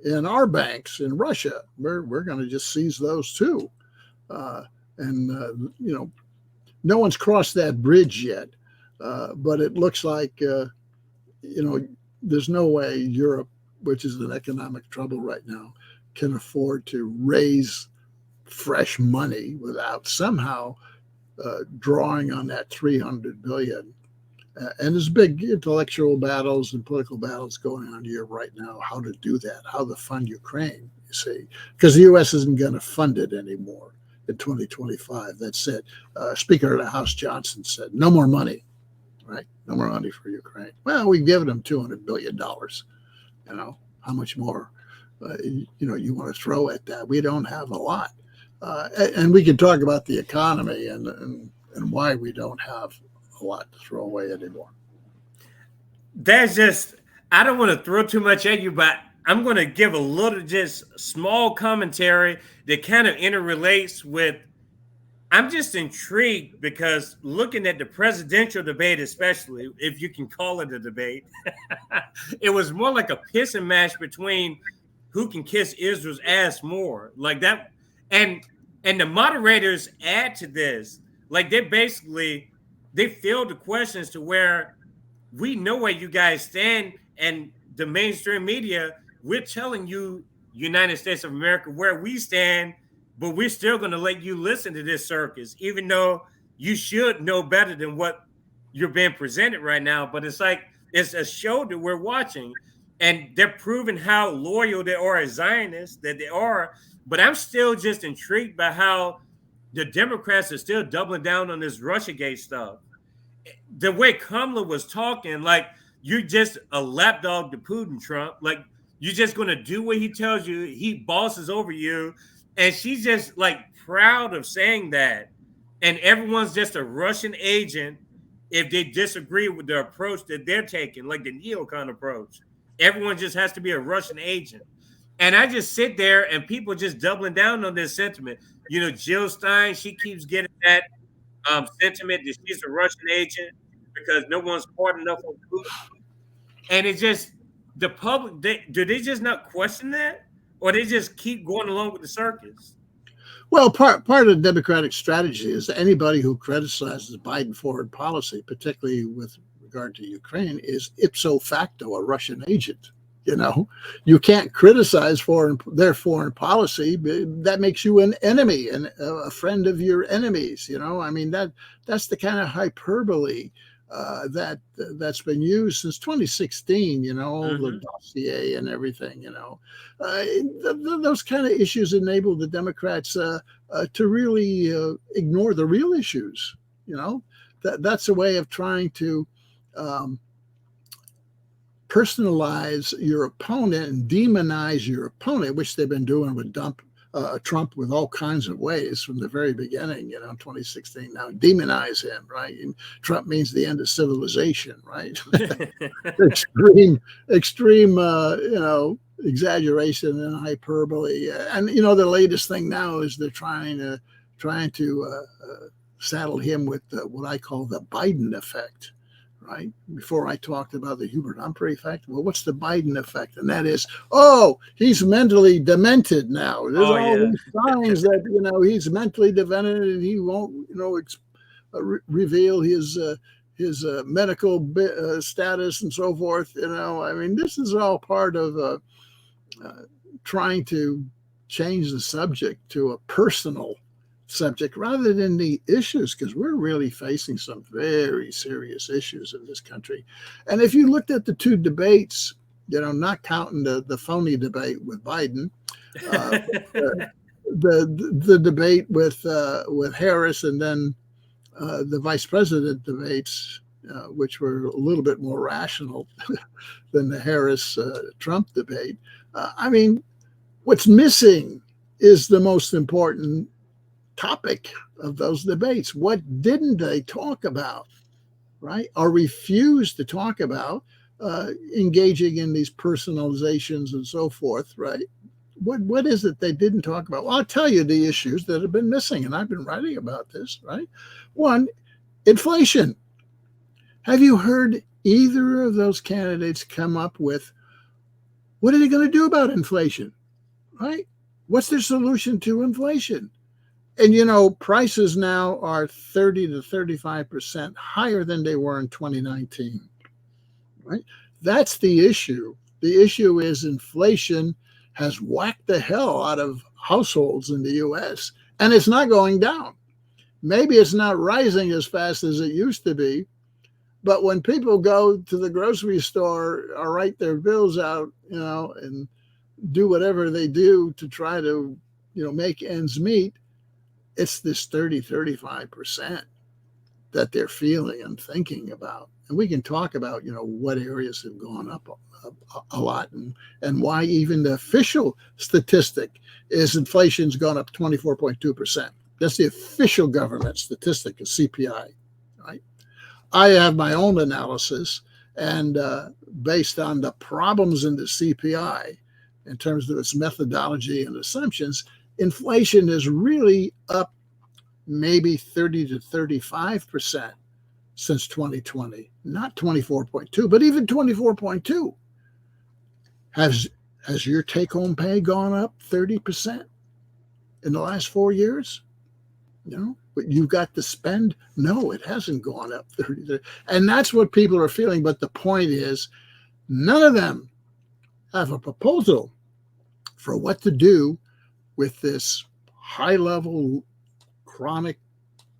in our banks in Russia. We're going to just seize those too. No one's crossed that bridge yet, but it looks like, there's no way Europe, which is in economic trouble right now, can afford to raise fresh money without somehow drawing on that 300 billion. And there's big intellectual battles and political battles going on here right now, how to do that, how to fund Ukraine, you see, because the U.S. isn't going to fund it anymore in 2025. That's it. Speaker of the House Johnson said, no more money, right? No more money for Ukraine. Well, we've given them $200 billion. How much more, you want to throw at that? We don't have a lot. And we can talk about the economy and why we don't have a lot to throw away anymore. I don't want to throw too much at you, but I'm going to give a little just small commentary that kind of interrelates with, I'm just intrigued because looking at the presidential debate, especially if you can call it a debate, it was more like a pissing match between who can kiss Israel's ass more, like that. And the moderators add to this, like they field the questions to where we know where you guys stand, and the mainstream media, we're telling you, United States of America, where we stand, but we're still going to let you listen to this circus, even though you should know better than what you're being presented right now. But it's like, it's a show that we're watching, and they're proving how loyal they are as Zionists, that they are. But I'm still just intrigued by how the Democrats are still doubling down on this Russiagate stuff. The way Kamala was talking, like, you're just a lapdog to Putin, Trump. Like, you're just going to do what he tells you. He bosses over you. And she's just, like, proud of saying that. And everyone's just a Russian agent if they disagree with the approach that they're taking, like the neocon approach. Everyone just has to be a Russian agent. And I just sit there and people just doubling down on this sentiment. Jill Stein, she keeps getting that sentiment that she's a Russian agent because no one's smart enough on Putin. And it's just, the public, do they just not question that? Or they just keep going along with the circus? Well, part of the Democratic strategy is that anybody who criticizes Biden foreign policy, particularly with regard to Ukraine, is ipso facto a Russian agent. You can't criticize their foreign policy. That makes you an enemy and a friend of your enemies. That's the kind of hyperbole that's been used since 2016. The dossier and everything. Those kind of issues enable the Democrats to really ignore the real issues. that's a way of trying to personalize your opponent and demonize your opponent, which they've been doing with Trump with all kinds of ways from the very beginning, 2016. Now demonize him, right? And Trump means the end of civilization, right? extreme, exaggeration and hyperbole. And the latest thing now is they're trying to saddle him with what I call the Biden effect. Right? Before I talked about the Hubert Humphrey effect. Well, what's the Biden effect? And that is, he's mentally demented now. There's all these signs that, he's mentally demented and he won't, reveal his medical status and so forth. This is all part of trying to change the subject to a personal subject rather than the issues, because we're really facing some very serious issues in this country. And if you looked at the two debates, not counting the phony debate with Biden, the debate with Harris, and then the vice president debates, which were a little bit more rational than the Harris Trump debate. What's missing is the most important topic of those debates. What didn't they talk about, right? Or refuse to talk about, engaging in these personalizations and so forth, right? What is it they didn't talk about? Well, I'll tell you the issues that have been missing, and I've been writing about this, right? One, inflation. Have you heard either of those candidates come up with what are they going to do about inflation, right? What's their solution to inflation? And, prices now are 30 to 35% higher than they were in 2019, right? That's the issue. The issue is inflation has whacked the hell out of households in the U.S., and it's not going down. Maybe it's not rising as fast as it used to be, but when people go to the grocery store or write their bills out, and do whatever they do to try to, make ends meet, it's this 30, 35% that they're feeling and thinking about. And we can talk about, what areas have gone up a lot and why even the official statistic is inflation's gone up 24.2%. That's the official government statistic of CPI, right? I have my own analysis, and based on the problems in the CPI in terms of its methodology and assumptions, inflation is really up maybe 30 to 35% since 2020, not 24.2, but even 24.2. Has your take-home pay gone up 30% in the last 4 years? But you've got to spend? No, it hasn't gone up 30. And that's what people are feeling. But the point is, none of them have a proposal for what to do with this high level, chronic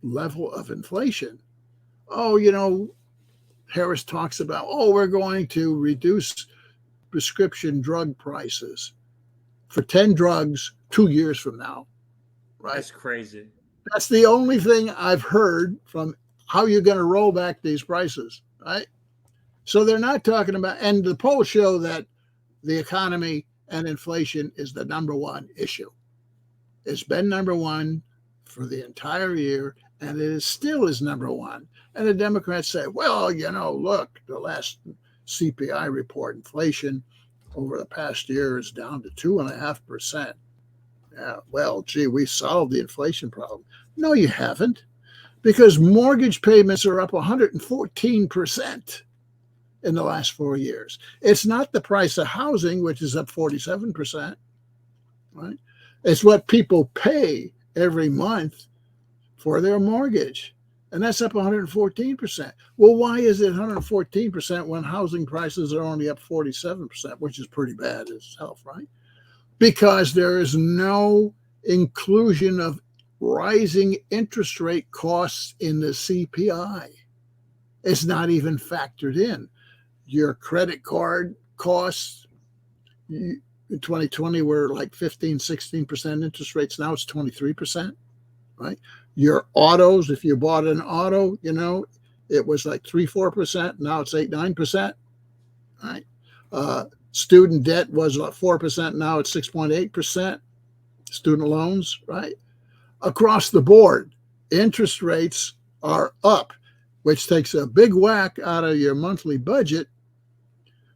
level of inflation. Harris talks about, we're going to reduce prescription drug prices for 10 drugs 2 years from now, right? That's crazy. That's the only thing I've heard from how you're going to roll back these prices, right? So they're not talking about, and the polls show that the economy and inflation is the number one issue. It's been number one for the entire year, and it still is number one. And the Democrats say, well, look, the last CPI report, inflation over the past year is down to 2.5%. Yeah, well, gee, we solved the inflation problem. No, you haven't, because mortgage payments are up 114% in the last 4 years. It's not the price of housing, which is up 47%, right? It's what people pay every month for their mortgage, and that's up 114%. Well, why is it 114% when housing prices are only up 47%, which is pretty bad itself, right? Because there is no inclusion of rising interest rate costs in the CPI. It's not even factored in. Your credit card costs in 2020 were like 15, 16% interest rates. Now it's 23%, right? Your autos, if you bought an auto, it was like 3-4%. Now it's 8-9%. Right? Student debt was like 4%. Now it's 6.8%. Student loans, right? Across the board, interest rates are up, which takes a big whack out of your monthly budget,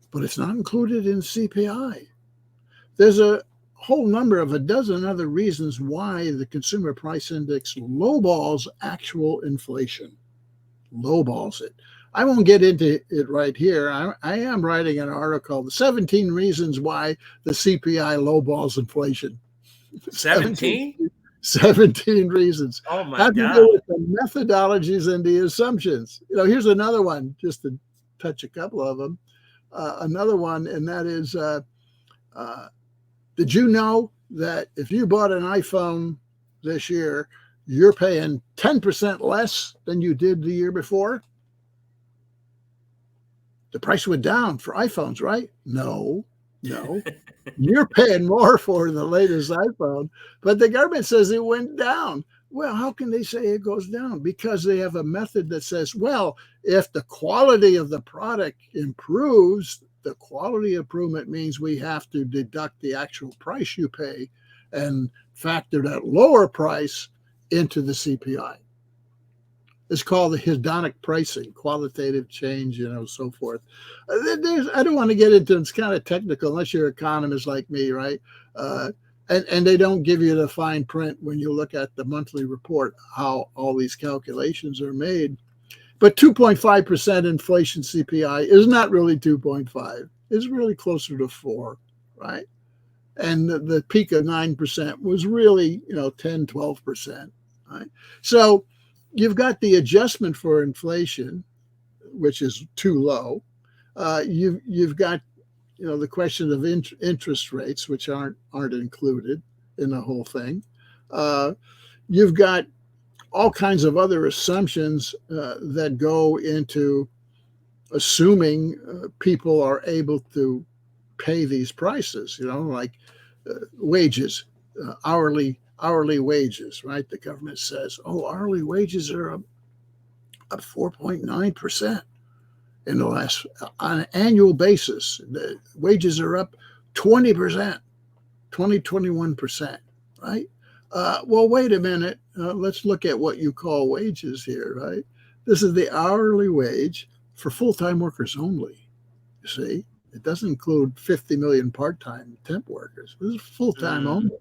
but it's not included in CPI. There's a whole number of a dozen other reasons why the Consumer Price Index lowballs actual inflation. Lowballs it. I won't get into it right here. I am writing an article, The 17 Reasons Why the CPI Lowballs Inflation. 17? 17 reasons. Oh my Have God. to do with the methodologies and the assumptions. Here's another one, just to touch a couple of them. Another one, and that is, did you know that if you bought an iPhone this year, you're paying 10% less than you did the year before? The price went down for iPhones, right? No. You're paying more for the latest iPhone, but the government says it went down. Well, how can they say it goes down? Because they have a method that says, well, if the quality of the product improves, the quality improvement means we have to deduct the actual price you pay and factor that lower price into the CPI. It's called the hedonic pricing, qualitative change, so forth. I don't want to get into it. It's kind of technical unless you're an economist like me, right? And they don't give you the fine print when you look at the monthly report, how all these calculations are made. But 2.5% inflation CPI is not really 2.5. It's really closer to 4, right? And the peak of 9% was really, 10, 12%, right? So you've got the adjustment for inflation, which is too low. You've got, the question of interest rates, which aren't included in the whole thing. You've got all kinds of other assumptions that go into assuming people are able to pay these prices, like wages, hourly wages, right? The government says, hourly wages are up 4.9% in the last, on an annual basis. The wages are up 20%, 21%, right? Well, wait a minute. Let's look at what you call wages here, right? This is the hourly wage for full-time workers only. You see, it doesn't include 50 million part-time temp workers. This is full-time only.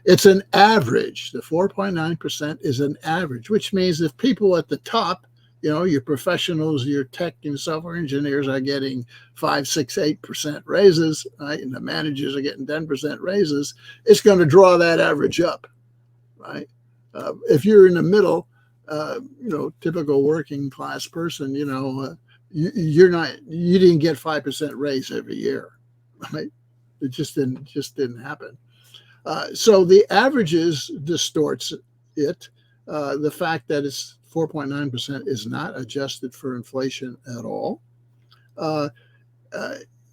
It's an average. The 4.9% is an average, which means if people at the top, your professionals, your tech and software engineers are getting 5, 6, 8% raises, right? And the managers are getting 10% raises, it's going to draw that average up, right? If you're in the middle, typical working class person, you didn't get 5% raise every year, right? It just didn't happen. So the averages distorts it. The fact that it's 4.9% is not adjusted for inflation at all.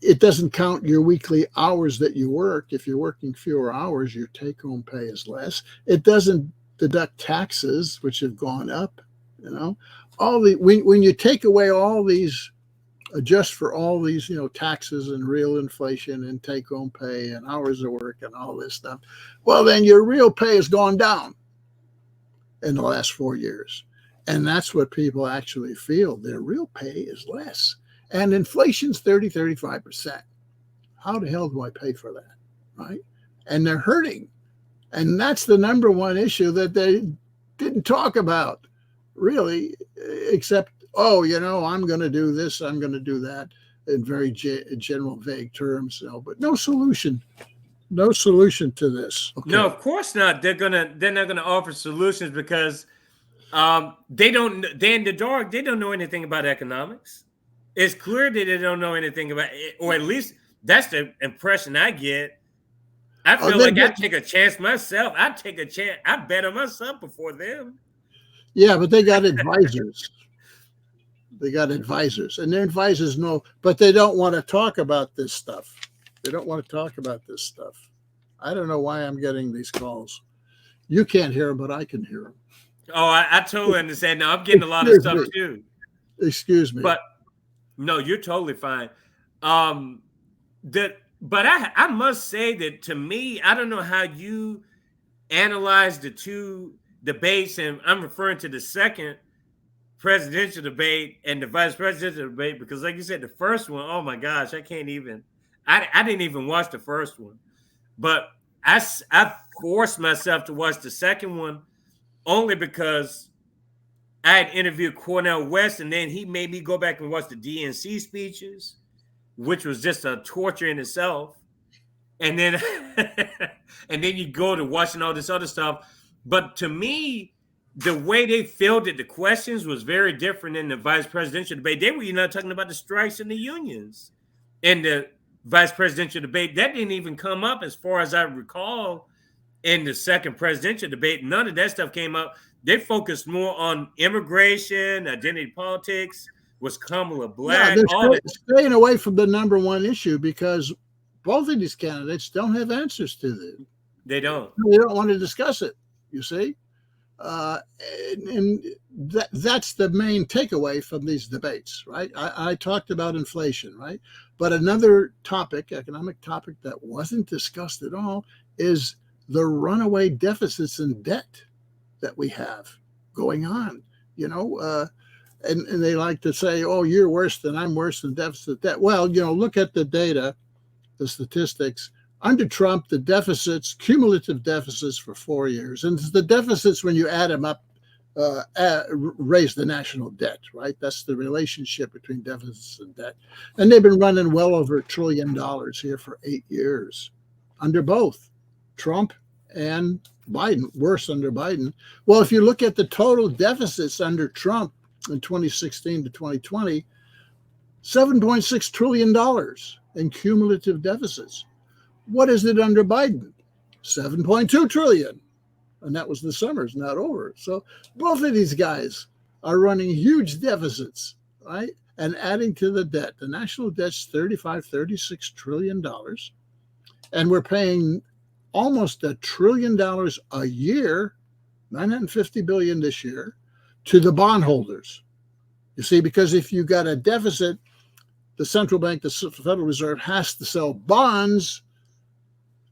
It doesn't count your weekly hours that you work. If you're working fewer hours, your take-home pay is less. It doesn't deduct taxes, which have gone up. When you take away all these, adjust for all these, taxes and real inflation and take-home pay and hours of work and all this stuff, well, then your real pay has gone down in the last 4 years. And that's what people actually feel. Their real pay is less. And inflation's 30, 35%. How the hell do I pay for that, right? And they're hurting. And that's the number one issue that they didn't talk about, really, except, I'm going to do this, I'm going to do that, in very general, vague terms. But no solution. No solution to this. Okay. No, of course not. They're not gonna offer solutions because they're in the dark. They don't know anything about economics. It's clear that they don't know anything about it, or at least that's the impression I get. I feel like I'd take a chance myself. I'd take a chance. I bet on myself before them. Yeah, but they got advisors. And their advisors know, but they don't want to talk about this stuff. I don't know why I'm getting these calls. You can't hear them, but I can hear them. Oh, I totally understand. Now I'm getting a lot of stuff too. Excuse me. But no, you're totally fine. But I must say that to me, I don't know how you analyze the two debates, and I'm referring to the second presidential debate and the vice presidential debate, because like you said, the first one, oh my gosh, I didn't even watch the first one, but I forced myself to watch the second one only because I had interviewed Cornel West, and then he made me go back and watch the DNC speeches, which was just a torture in itself. And then and then you go to watching all this other stuff. But to me, the way they fielded the questions was very different in the vice presidential debate. They were talking about the strikes and the unions in the vice presidential debate. That didn't even come up, as far as I recall, in the second presidential debate. None of that stuff came up. They focused more on immigration, identity politics. Was Kamala black? Yeah, they're staying away from the number one issue because both of these candidates don't have answers to them. They don't. They don't want to discuss it, you see? And that's the main takeaway from these debates, right? I talked about inflation, right? But another topic, economic topic, that wasn't discussed at all is the runaway deficits and debt that we have going on, and they like to say, oh, you're worse than I'm worse than deficit debt. Well, look at the data, the statistics. Under Trump, the deficits, cumulative deficits for 4 years, and the deficits, when you add them up, raise the national debt, right? That's the relationship between deficits and debt. And they've been running well over $1 trillion here for 8 years under both Trump and Biden, worse under Biden. Well, if you look at the total deficits under Trump in 2016 to 2020, $7.6 trillion in cumulative deficits. What is it under Biden? 7.2 trillion. And that was the summer's not over. So both of these guys are running huge deficits, right? And adding to the debt. The national debt's $36 trillion. And we're paying almost $1 trillion a year, $950 billion this year, to the bondholders. You see, because if you got a deficit, the central bank, the Federal Reserve, has to sell bonds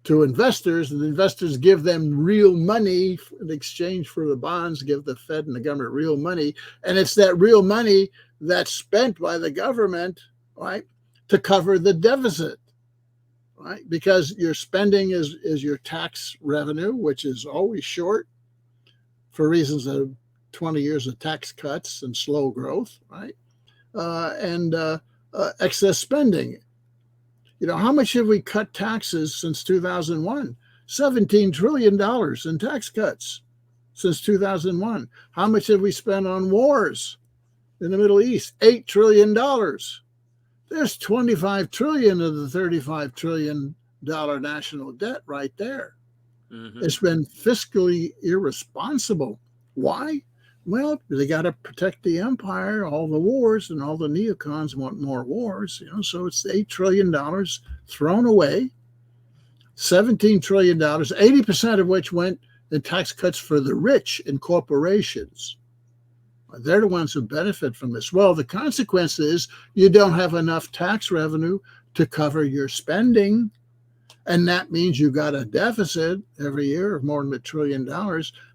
to investors, and the investors give them real money in exchange for the bonds, give the Fed and the government real money. And it's that real money that's spent by the government, right, to cover the deficit, right? Because your spending is your tax revenue, which is always short for reasons of 20 years of tax cuts and slow growth, right? And excess spending. How much have we cut taxes since 2001? $17 trillion in tax cuts since 2001. How much have we spent on wars in the Middle East? $8 trillion. There's 25 trillion of the $35 trillion national debt right there. Mm-hmm. It's been fiscally irresponsible. Why? Well, they got to protect the empire, all the wars, and all the neocons want more wars. So it's $8 trillion thrown away, $17 trillion, 80% of which went in tax cuts for the rich and corporations. They're the ones who benefit from this. Well, the consequence is you don't have enough tax revenue to cover your spending, and that means you got a deficit every year of more than $1 trillion.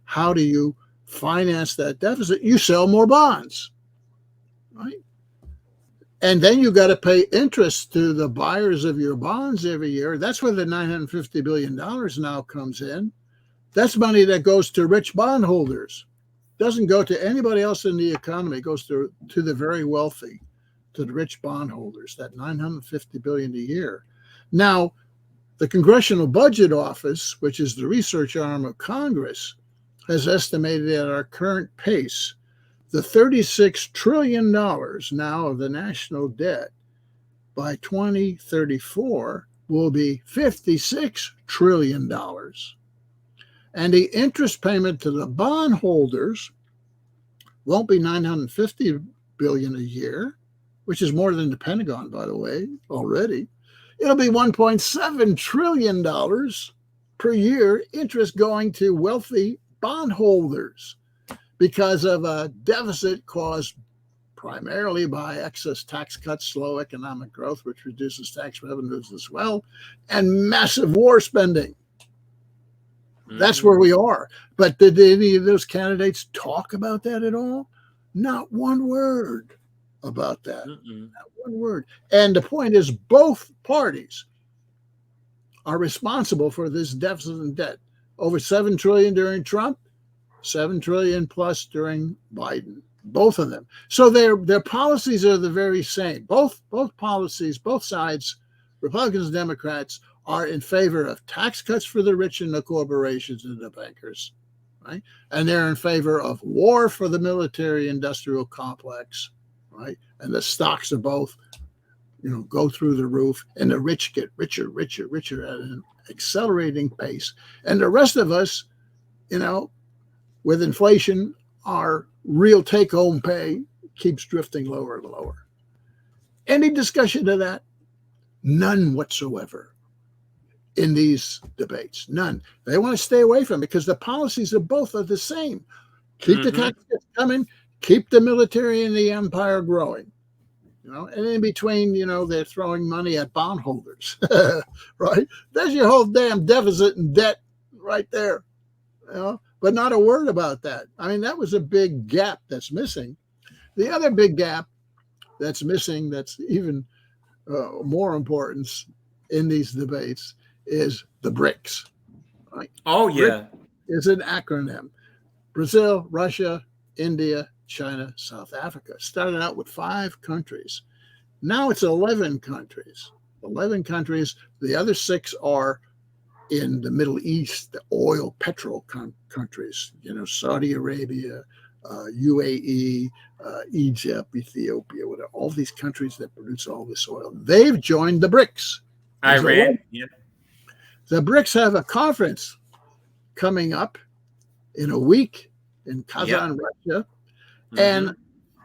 How do you finance that deficit? You sell more bonds, right? And then you got to pay interest to the buyers of your bonds every year. That's where the $950 billion now comes in. That's money that goes to rich bondholders. Doesn't go to anybody else in the economy. It goes to the very wealthy, to the rich bondholders, that $950 billion a year. Now, the Congressional Budget Office, which is the research arm of Congress, has estimated at our current pace, the $36 trillion now of the national debt by 2034 will be $56 trillion. And the interest payment to the bondholders won't be $950 billion a year, which is more than the Pentagon, by the way, already. It'll be $1.7 trillion per year interest going to wealthy bondholders, because of a deficit caused primarily by excess tax cuts, slow economic growth, which reduces tax revenues as well, and massive war spending. That's where we are. But did any of those candidates talk about that at all? Not one word about that. Not one word. And the point is, both parties are responsible for this deficit and debt. Over $7 trillion during Trump, $7 trillion plus during Biden. Both of them. So their policies are the very same. Both policies, both sides, Republicans and Democrats, are in favor of tax cuts for the rich and the corporations and the bankers, right? And they're in favor of war for the military-industrial complex, right? And the stocks of both, go through the roof, and the rich get richer, richer, richer at an accelerating pace. And the rest of us, with inflation, our real take-home pay keeps drifting lower and lower. Any discussion of that? None whatsoever in these debates. None. They want to stay away from it because the policies of both are the same. Keep the taxes coming, keep the military and the empire growing. And in between, they're throwing money at bondholders, right? There's your whole damn deficit and debt right there, but not a word about that. I mean, that was a big gap that's missing. The other big gap that's missing, that's even more importance in these debates, is the BRICS. Right? Oh, yeah. BRIC is an acronym. Brazil, Russia, India, China, South Africa. Started out with 5 countries. Now it's 11 countries. 11 countries. The other 6 are in the Middle East, the oil, petrol countries, Saudi Arabia, UAE, Egypt, Ethiopia, whatever, all these countries that produce all this oil. They've joined the BRICS. Iran, yeah. The BRICS have a conference coming up in a week in Kazan, Russia. And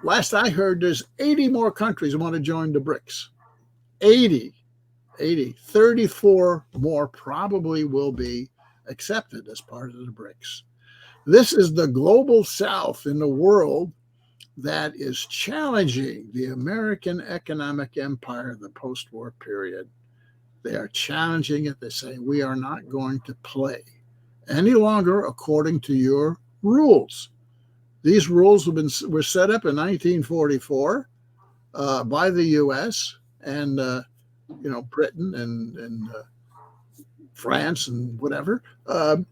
last I heard, there's 80 more countries want to join the BRICS. 80. 34 more probably will be accepted as part of the BRICS. This is the global south in the world that is challenging the American economic empire of the post-war period. They are challenging it. They say, we are not going to play any longer according to your rules. These rules were set up in 1944 by the U.S. and Britain and France and whatever. The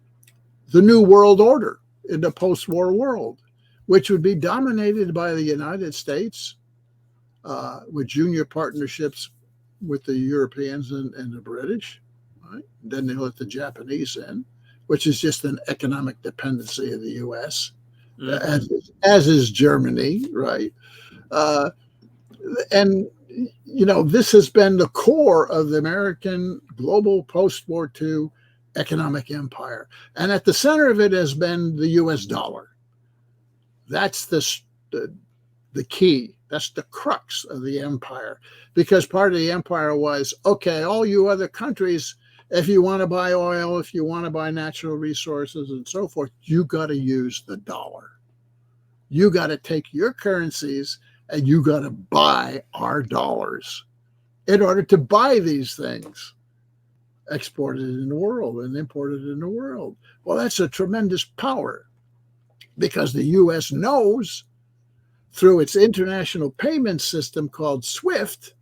New World Order in the post-war world, which would be dominated by the United States with junior partnerships with the Europeans and the British. Right? Then they let the Japanese in, which is just an economic dependency of the U.S., as is Germany, right? And, this has been the core of the American global post-war II economic empire. And at the center of it has been the U.S. dollar. That's the key. That's the crux of the empire. Because part of the empire was, okay, all you other countries, if you want to buy oil, if you want to buy natural resources and so forth, you got to use the dollar. You got to take your currencies and you got to buy our dollars in order to buy these things exported in the world and imported in the world. Well, that's a tremendous power because the U.S. knows through its international payment system called SWIFT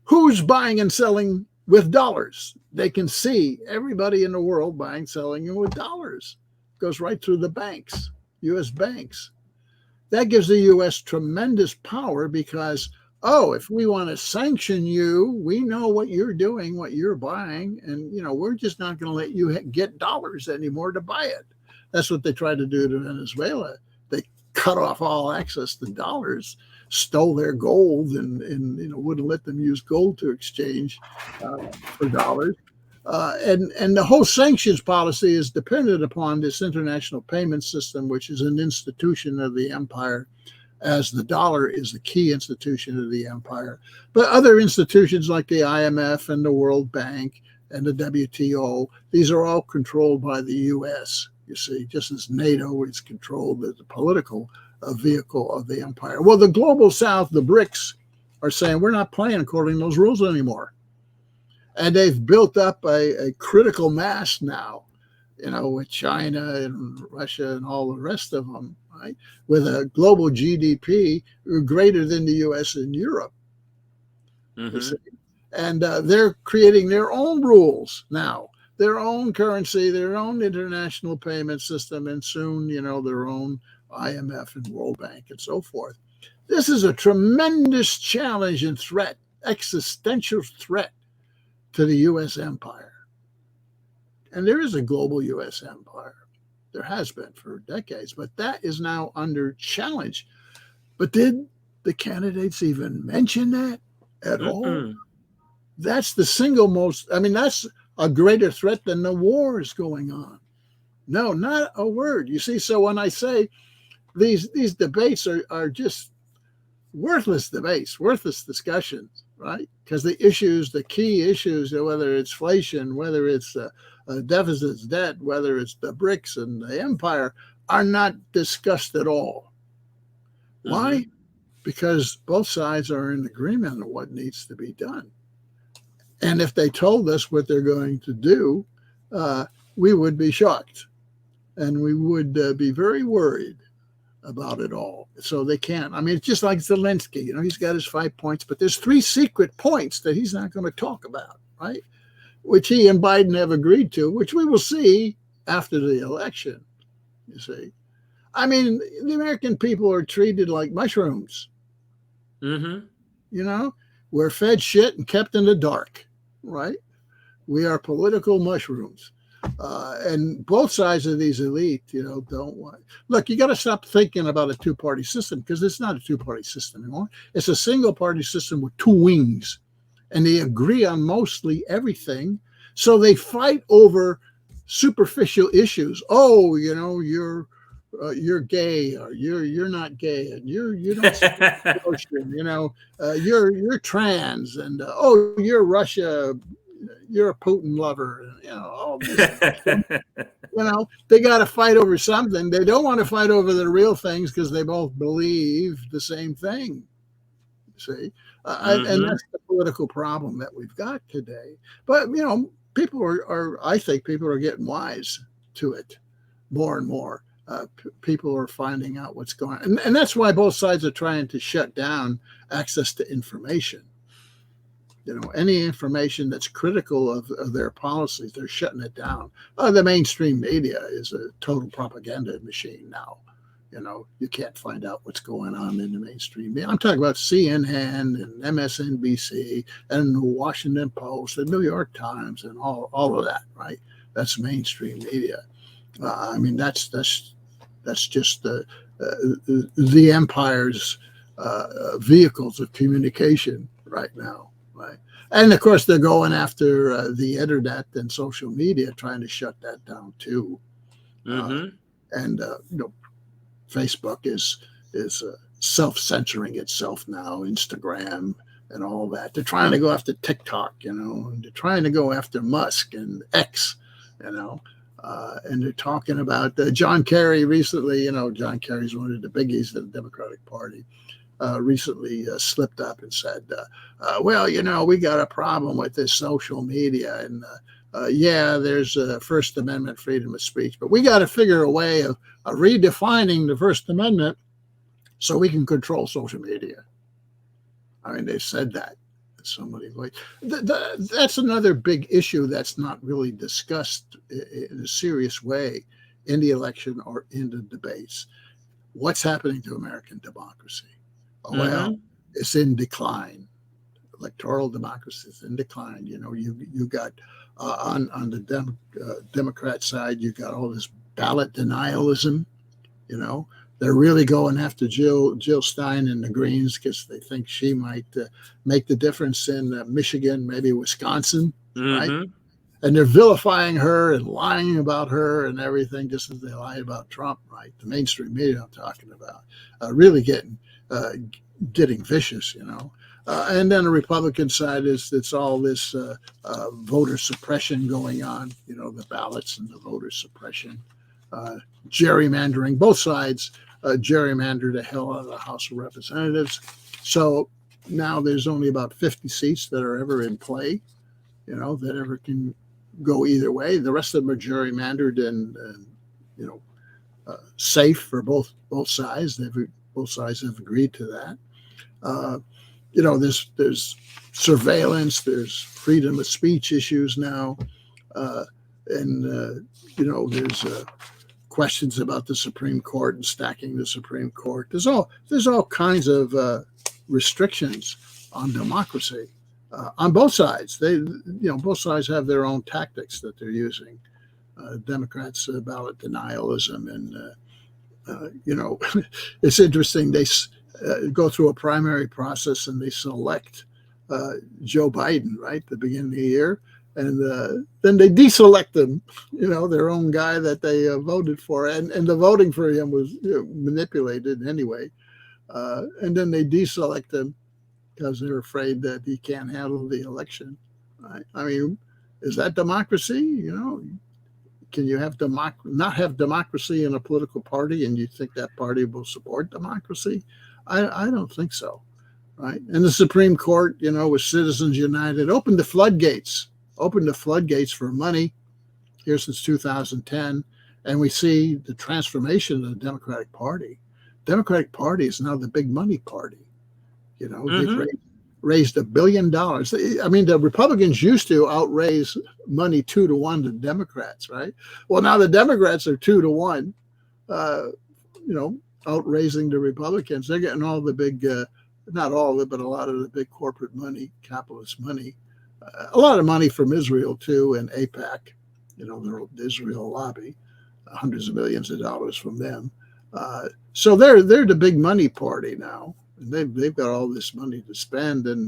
who's buying and selling with dollars. They can see everybody in the world buying, selling with dollars. It goes right through the banks, U.S. banks. That gives the U.S. tremendous power because, if we want to sanction you, we know what you're doing, what you're buying, and, we're just not going to let you get dollars anymore to buy it. That's what they tried to do to Venezuela. They cut off all access to dollars, stole their gold, and wouldn't let them use gold to exchange for dollars. And the whole sanctions policy is dependent upon this international payment system, which is an institution of the empire, as the dollar is the key institution of the empire. But other institutions like the IMF and the World Bank and the WTO, these are all controlled by the U.S. you see, just as NATO is controlled as the political vehicle of the empire. Well, the global south, the BRICS, are saying we're not playing according to those rules anymore. And they've built up a critical mass now, with China and Russia and all the rest of them, right? With a global GDP greater than the US and Europe. Mm-hmm. And they're creating their own rules now, their own currency, their own international payment system, and soon, their own IMF and World Bank and so forth. This is a tremendous challenge and threat, existential threat to the U.S. empire. And there is a global U.S. empire. There has been for decades, but that is now under challenge. But did the candidates even mention that at all? That's the single most, that's a greater threat than the wars going on. No, not a word. You see, so when I say these debates are just worthless debates, worthless discussions, right? Because the key issues, whether it's inflation, whether it's deficits, debt, whether it's the BRICS and the empire, are not discussed at all. Mm-hmm. Why? Because both sides are in agreement on what needs to be done. And if they told us what they're going to do, we would be shocked. And we would be very worried about it all. So they can't. It's just like Zelensky. He's got his 5 points, but there's 3 secret points that he's not going to talk about, right? Which he and Biden have agreed to, which we will see after the election, you see. The American people are treated like mushrooms. Mm-hmm. We're fed shit and kept in the dark, right? We are political mushrooms. And both sides of these elite, don't want. Look, you got to stop thinking about a two-party system, because it's not a two-party system anymore. It's a single-party system with 2 wings, and they agree on mostly everything. So they fight over superficial issues. Oh, you're gay, or you're not gay, and you don't support abortion, you're trans, and you're Russia. You're a Putin lover, all this they got to fight over something. They don't want to fight over the real things because they both believe the same thing. See, and that's the political problem that we've got today. But people I think people are getting wise to it more and more. People are finding out what's going on, and that's why both sides are trying to shut down access to information. Any information that's critical of their policies, they're shutting it down. The mainstream media is a total propaganda machine now. You can't find out what's going on in the mainstream media. I'm talking about CNN and MSNBC and the Washington Post and New York Times and all of that, right? That's mainstream media. That's just the empire's vehicles of communication right now. Right. And of course, they're going after the internet and social media, trying to shut that down too. And Facebook is self-censoring itself now, Instagram and all that. They're trying to go after TikTok, and they're trying to go after Musk and X, and they're talking about John Kerry recently. John Kerry's one of the biggies of the Democratic Party. Recently slipped up and said, we got a problem with this social media. And there's First Amendment freedom of speech, but we got to figure a way of redefining the First Amendment so we can control social media. They said that in so many ways. That's another big issue that's not really discussed in a serious way in the election or in the debates. What's happening to American democracy? Well, it's in decline. Electoral democracy is in decline. You got on the Democrat side, you got all this ballot denialism. They're really going after Jill Stein and the Greens because they think she might make the difference in Michigan, maybe Wisconsin, right? And they're vilifying her and lying about her and everything, just as they lie about Trump, right? The mainstream media I'm talking about, really getting vicious, and then the Republican side it's all this voter suppression going on, the ballots and the voter suppression gerrymandering. Both sides gerrymandered the hell out of the House of Representatives. So now there's only about 50 seats that are ever in play, that ever can go either way. The rest of them are gerrymandered and safe for both sides. Both sides have agreed to that. There's surveillance, there's freedom of speech issues now, and there's questions about the Supreme Court and stacking the Supreme Court. There's all kinds of restrictions on democracy on both sides. Both sides have their own tactics that they're using. Democrats ballot denialism, and it's interesting. They go through a primary process and they select Joe Biden right at the beginning of the year, and then they deselect them, their own guy that they voted for, and the voting for him was manipulated anyway, and then they deselect him because they're afraid that he can't handle the election. Right? I mean, is that democracy? Can you have not have democracy in a political party, and you think that party will support democracy? I don't think so, right? And the Supreme Court, with Citizens United, opened the floodgates for money here since 2010, and we see the transformation of the Democratic Party. Democratic Party is now the big money party. They've raised $1 billion. I mean, the Republicans used to outraise money 2-1 to Democrats, right? Well, now the Democrats are 2-1, outraising the Republicans. They're getting all the big, not all of it, but a lot of the big corporate money, capitalist money, a lot of money from Israel too, and AIPAC, the Israel lobby, hundreds of millions of dollars from them. So they're the big money party now. They've got all this money to spend, and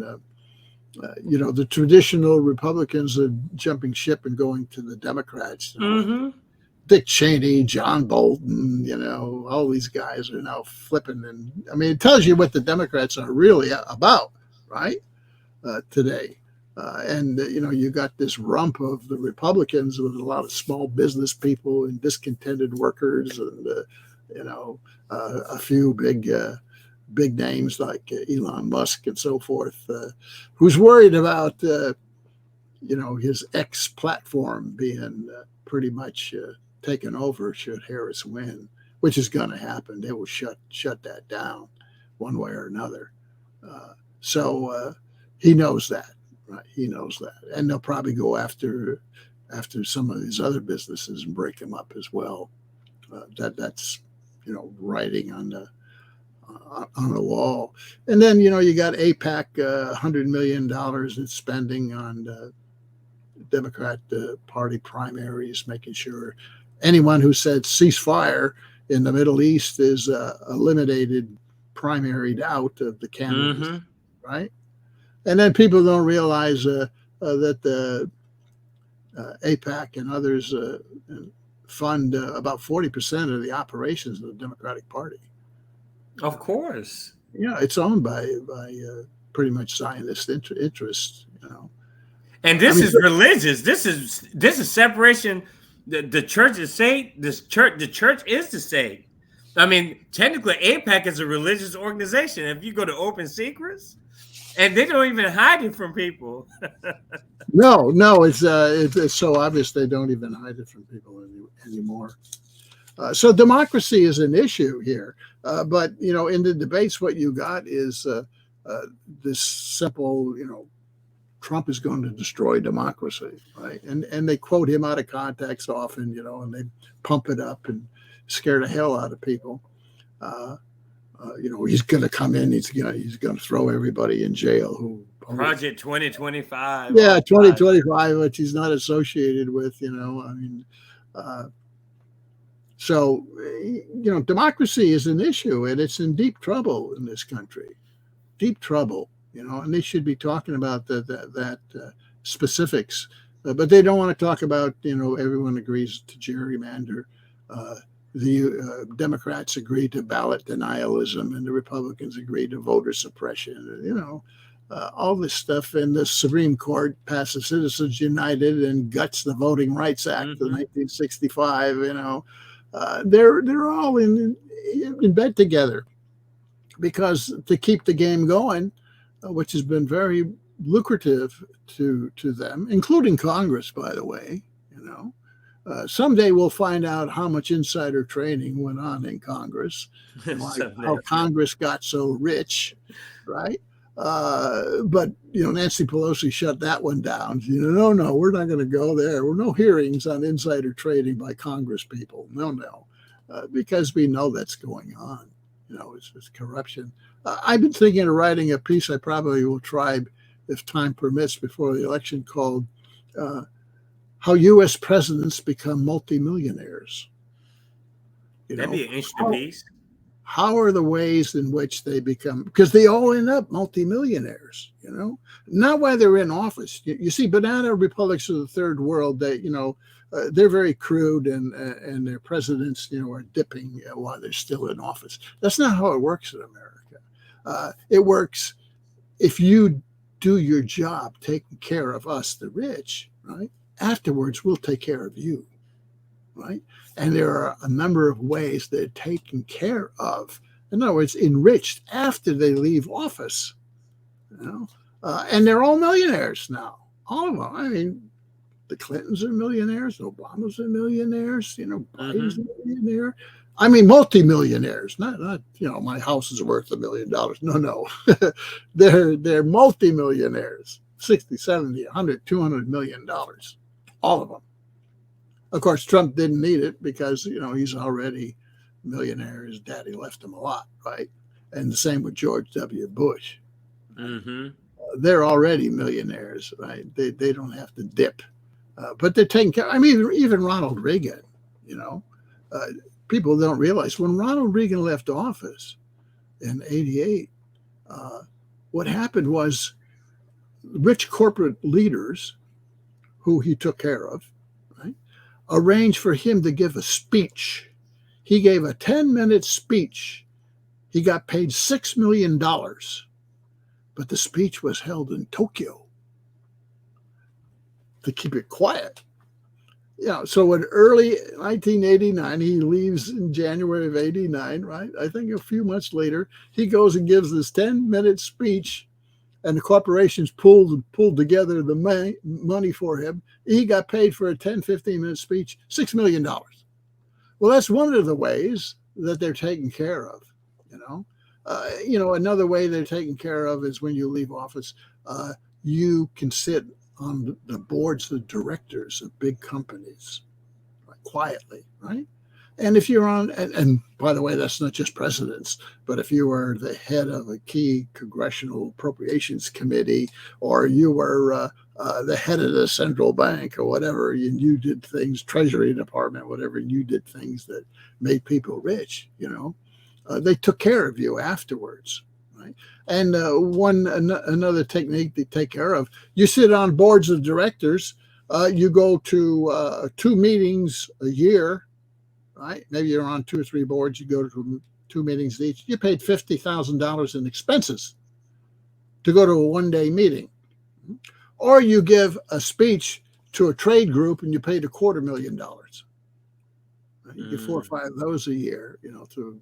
the traditional Republicans are jumping ship and going to the Democrats. Dick Cheney, John Bolton, all these guys are now flipping, and I mean, it tells you what the Democrats are really about, right? Today, and you got this rump of the Republicans with a lot of small business people and discontented workers, and a few big names like Elon Musk and so forth, who's worried about, his X platform being pretty much taken over should Harris win, which is going to happen. They will shut that down one way or another. So he knows that, right? He knows that, and they'll probably go after some of these other businesses and break them up as well. That's writing on the wall. And then you got AIPAC, $100 million in spending on Democrat Party primaries, making sure anyone who said ceasefire in the Middle East is eliminated, primaried out of the candidates, right? And then people don't realize that the AIPAC and others fund about 40% of the operations of the Democratic Party. Of course. Yeah, it's owned by pretty much Zionist interests, And this is religious. This is separation. The church is state. The church is the state. I mean, technically, AIPAC is a religious organization. If you go to Open Secrets, and they don't even hide it from people. No, it's so obvious they don't even hide it from people anymore. So democracy is an issue here, but in the debates, what you got is this simple, Trump is going to destroy democracy, right? And they quote him out of context often, and they pump it up and scare the hell out of people. He's going to come in, he's going to throw everybody in jail. Project 2025. Yeah, 2025, which he's not associated with, So, democracy is an issue, and it's in deep trouble in this country. Deep trouble, and they should be talking about that specifics. But they don't want to talk about, everyone agrees to gerrymander. The Democrats agree to ballot denialism, and the Republicans agree to voter suppression, all this stuff. And the Supreme Court passes Citizens United and guts the Voting Rights Act of 1965, They're all in bed together because to keep the game going, which has been very lucrative to them, including Congress, by the way. Someday we'll find out how much insider trading went on in Congress, and how Congress got so rich, right? But Nancy Pelosi shut that one down. No, we're not going to go there. We're no hearings on insider trading by Congress people. No, because we know that's going on. It's corruption. I've been thinking of writing a piece. I probably will try, if time permits, before the election, called "How U.S. Presidents Become Multimillionaires." That'd be an interesting piece. How are the ways in which they become, because they all end up multimillionaires, not while they're in office. You see, banana republics of the third world, they're very crude, and their presidents, are dipping while they're still in office. That's not how it works in America. It works if you do your job, taking care of us, the rich, right? Afterwards, we'll take care of you, right? And there are a number of ways they're taken care of. In other words, enriched after they leave office, and they're all millionaires now, all of them. I mean, the Clintons are millionaires, Obama's are millionaires, Biden's a millionaire. I mean, multimillionaires, not my house is worth $1 million. No, they're multimillionaires, 60, 70, 100, $200 million, all of them. Of course, Trump didn't need it because, he's already a millionaire. His daddy left him a lot, right? And the same with George W. Bush. They're already millionaires, right? They don't have to dip. But they're taking care. I mean, even Ronald Reagan, people don't realize when Ronald Reagan left office in '88, what happened was rich corporate leaders who he took care of, right, arranged for him to give a speech. He gave a 10-minute speech. He got paid $6 million, but the speech was held in Tokyo to keep it quiet. So in early 1989, he leaves in January of '89, right? I think a few months later, he goes and gives this 10-minute speech, and the corporations pulled together the money for him. He got paid for a 10, 15-minute speech, $6 million. Well, that's one of the ways that they're taken care of, Another way they're taken care of is when you leave office, you can sit on the boards of directors of big companies, quietly, right? And if you're on, and by the way, that's not just presidents, but if you were the head of a key congressional appropriations committee, or you were the head of the central bank or whatever, and you did things, Treasury Department, whatever, and you did things that made people rich, they took care of you afterwards. Right? And another technique they take care of, you sit on boards of directors, you go to 2 meetings a year, right? Maybe you're on 2 or 3 boards, you go to 2 meetings each, you paid $50,000 in expenses to go to a 1-day meeting. Or you give a speech to a trade group and you paid $250,000. You get 4 or 5 of those a year, to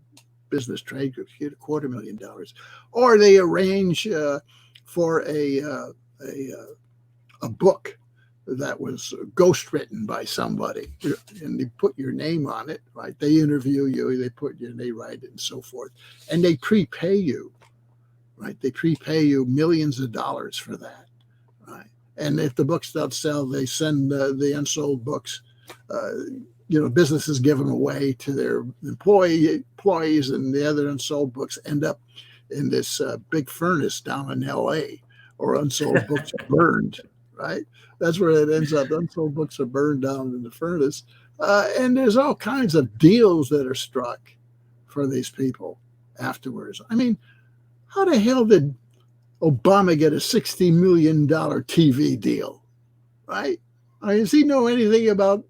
business trade groups, you get $250,000. Or they arrange for a book that was ghostwritten by somebody, and they put your name on it, right? They interview you, they write it, and so forth, and they prepay you, right? They prepay you millions of dollars for that, right? And if the books don't sell, they send the unsold books. Businesses give them away to their employees, and the other unsold books end up in this big furnace down in L.A., or unsold books are burned, right? That's where it ends up. Unsold books are burned down in the furnace. And there's all kinds of deals that are struck for these people afterwards. I mean, how the hell did Obama get a $60 million TV deal, right? Does he know anything about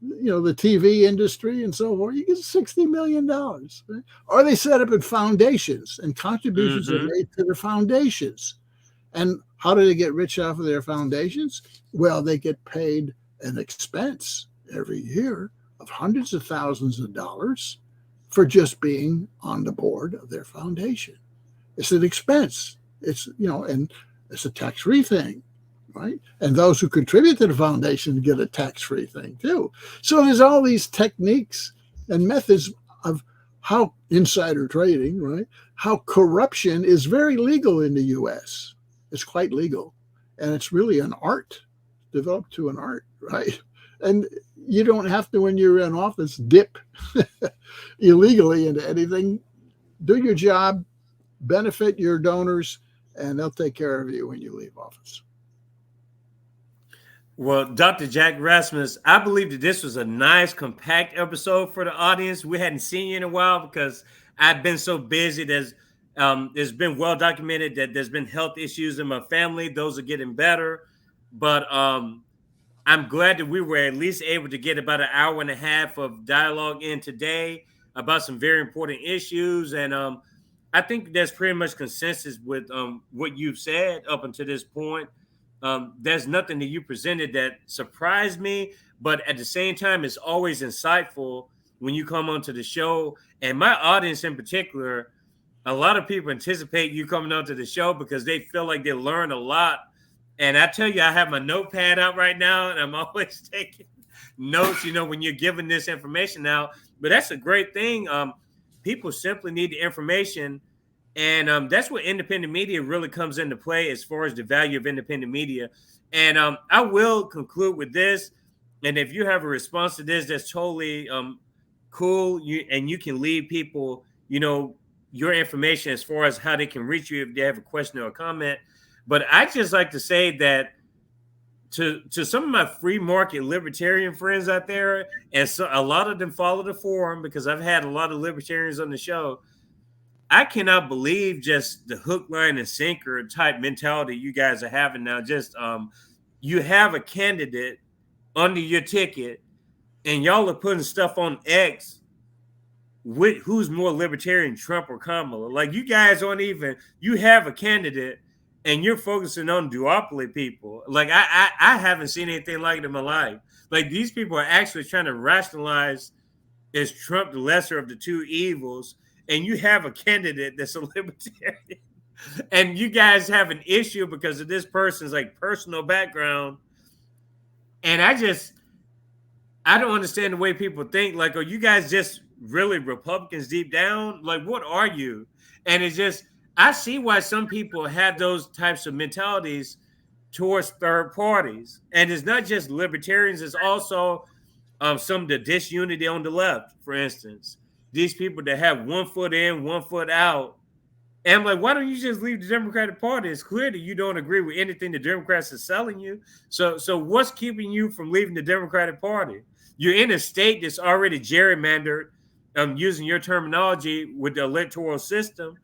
the TV industry and so forth? You get $60 million. Right? Or they set up in foundations, and contributions are made to the foundations. And how do they get rich off of their foundations? Well, they get paid an expense every year of hundreds of thousands of dollars for just being on the board of their foundation. It's an expense. It's, and it's a tax-free thing, right? And those who contribute to the foundation get a tax-free thing too. So there's all these techniques and methods of how insider trading, right? How corruption is very legal in the US. It's quite legal. And it's really an art, developed to an art, right? And you don't have to, when you're in office, dip illegally into anything. Do your job, benefit your donors, and they'll take care of you when you leave office. Well, Dr. Jack Rasmus, I believe that this was a nice, compact episode for the audience. We hadn't seen you in a while because I've been so busy. It's been well documented that there's been health issues in my family. Those are getting better. But I'm glad that we were at least able to get about an hour and a half of dialogue in today about some very important issues. And I think there's pretty much consensus with what you've said up until this point. There's nothing that you presented that surprised me, but at the same time, it's always insightful when you come onto the show. And my audience in particular, a lot of people anticipate you coming onto the show because they feel like they learn a lot. And I tell you, I have my notepad out right now, and I'm always taking notes, when you're giving this information out. But that's a great thing. People simply need the information. And that's where independent media really comes into play as far as the value of independent media. And I will conclude with this. And if you have a response to this, that's totally cool. You can leave people, your information as far as how they can reach you if they have a question or a comment. But I just like to say that to some of my free market libertarian friends out there, and so a lot of them follow the forum because I've had a lot of libertarians on the show. I cannot believe just the hook, line, and sinker type mentality you guys are having now. Just you have a candidate under your ticket, and y'all are putting stuff on X with who's more libertarian, Trump or Kamala. Like, you guys aren't even. You have a candidate, and you're focusing on duopoly people. Like, I haven't seen anything like it in my life. Like, these people are actually trying to rationalize, is Trump the lesser of the two evils? And you have a candidate that's a libertarian, and you guys have an issue because of this person's personal background. And I don't understand the way people think. Like, are you guys just really Republicans deep down? Like, what are you? And it's just, I see why some people have those types of mentalities towards third parties. And it's not just libertarians, it's also some of the disunity on the left, for instance. These people that have 1 foot in, 1 foot out. And I'm like, why don't you just leave the Democratic Party? It's clear that you don't agree with anything the Democrats are selling you. So what's keeping you from leaving the Democratic Party? You're in a state that's already gerrymandered, using your terminology, with the electoral system.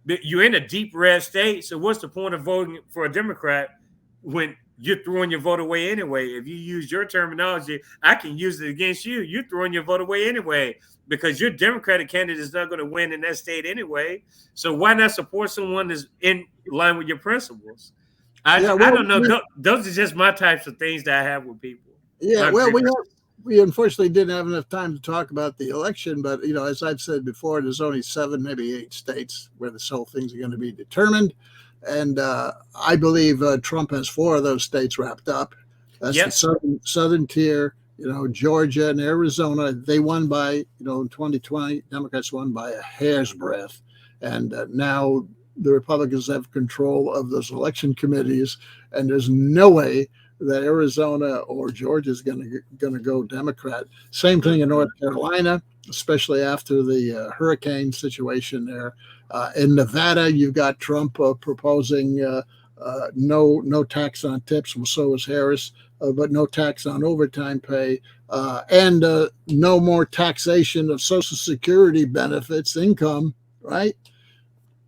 You're in a deep red state. So what's the point of voting for a Democrat when you're throwing your vote away anyway? If you use your terminology, I can use it against you. You're throwing your vote away anyway, because your Democratic candidate is not going to win in that state anyway. So why not support someone that's in line with your principles? I don't know. Those are just my types of things that I have with people. Yeah, we unfortunately didn't have enough time to talk about the election, but as I've said before, there's only 7, maybe 8 states where this whole thing's going to be determined. And I believe Trump has 4 of those states wrapped up. That's the southern tier. Georgia and Arizona, they won by, in 2020, Democrats won by a hair's breadth. And now the Republicans have control of those election committees. And there's no way that Arizona or Georgia is going to go Democrat. Same thing in North Carolina, especially after the hurricane situation there. In Nevada, you've got Trump proposing no tax on tips. Well, so is Harris. But no tax on overtime pay, and no more taxation of Social Security benefits, income, right?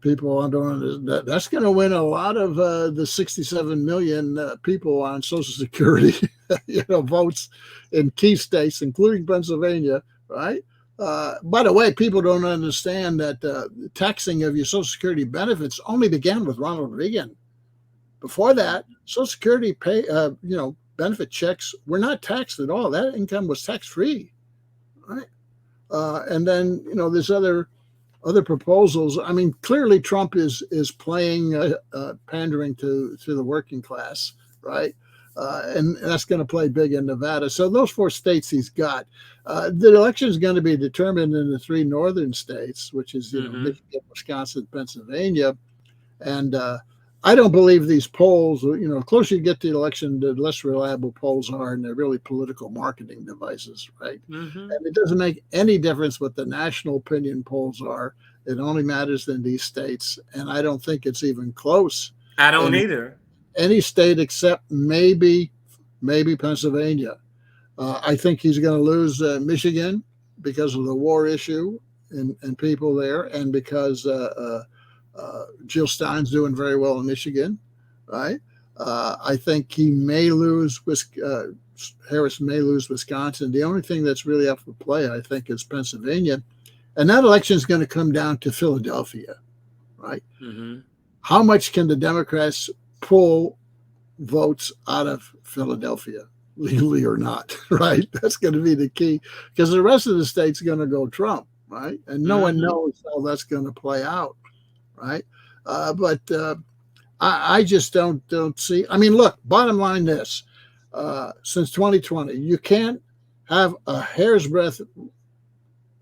People don't understand. That's going to win a lot of the 67 million people on Social Security, votes in key states, including Pennsylvania, right? By the way, people don't understand that taxing of your Social Security benefits only began with Ronald Reagan. Before that, Social Security benefit checks were not taxed at all. That income was tax-free, right? And then there's other proposals. I mean, clearly Trump is playing pandering to the working class, right? And that's going to play big in Nevada. So those 4 states he's got. The election is going to be determined in the 3 northern states, which is Michigan, Wisconsin, Pennsylvania. And I don't believe these polls. The closer you get to the election, the less reliable polls are, and they're really political marketing devices, right? And it doesn't make any difference what the national opinion polls are. It only matters in these states, and I don't think it's even close. I don't either. Any state except maybe Pennsylvania. I think he's going to lose Michigan because of the war issue and people there, and because Jill Stein's doing very well in Michigan, right? I think he may lose. Harris may lose Wisconsin. The only thing that's really up for play, I think, is Pennsylvania, and that election is going to come down to Philadelphia, right? How much can the Democrats pull votes out of Philadelphia, legally or not, right? That's going to be the key, because the rest of the state's going to go Trump, right? And no one knows how that's going to play out, right? But I just don't see. I mean, look, bottom line this, since 2020, you can't have a hair's breadth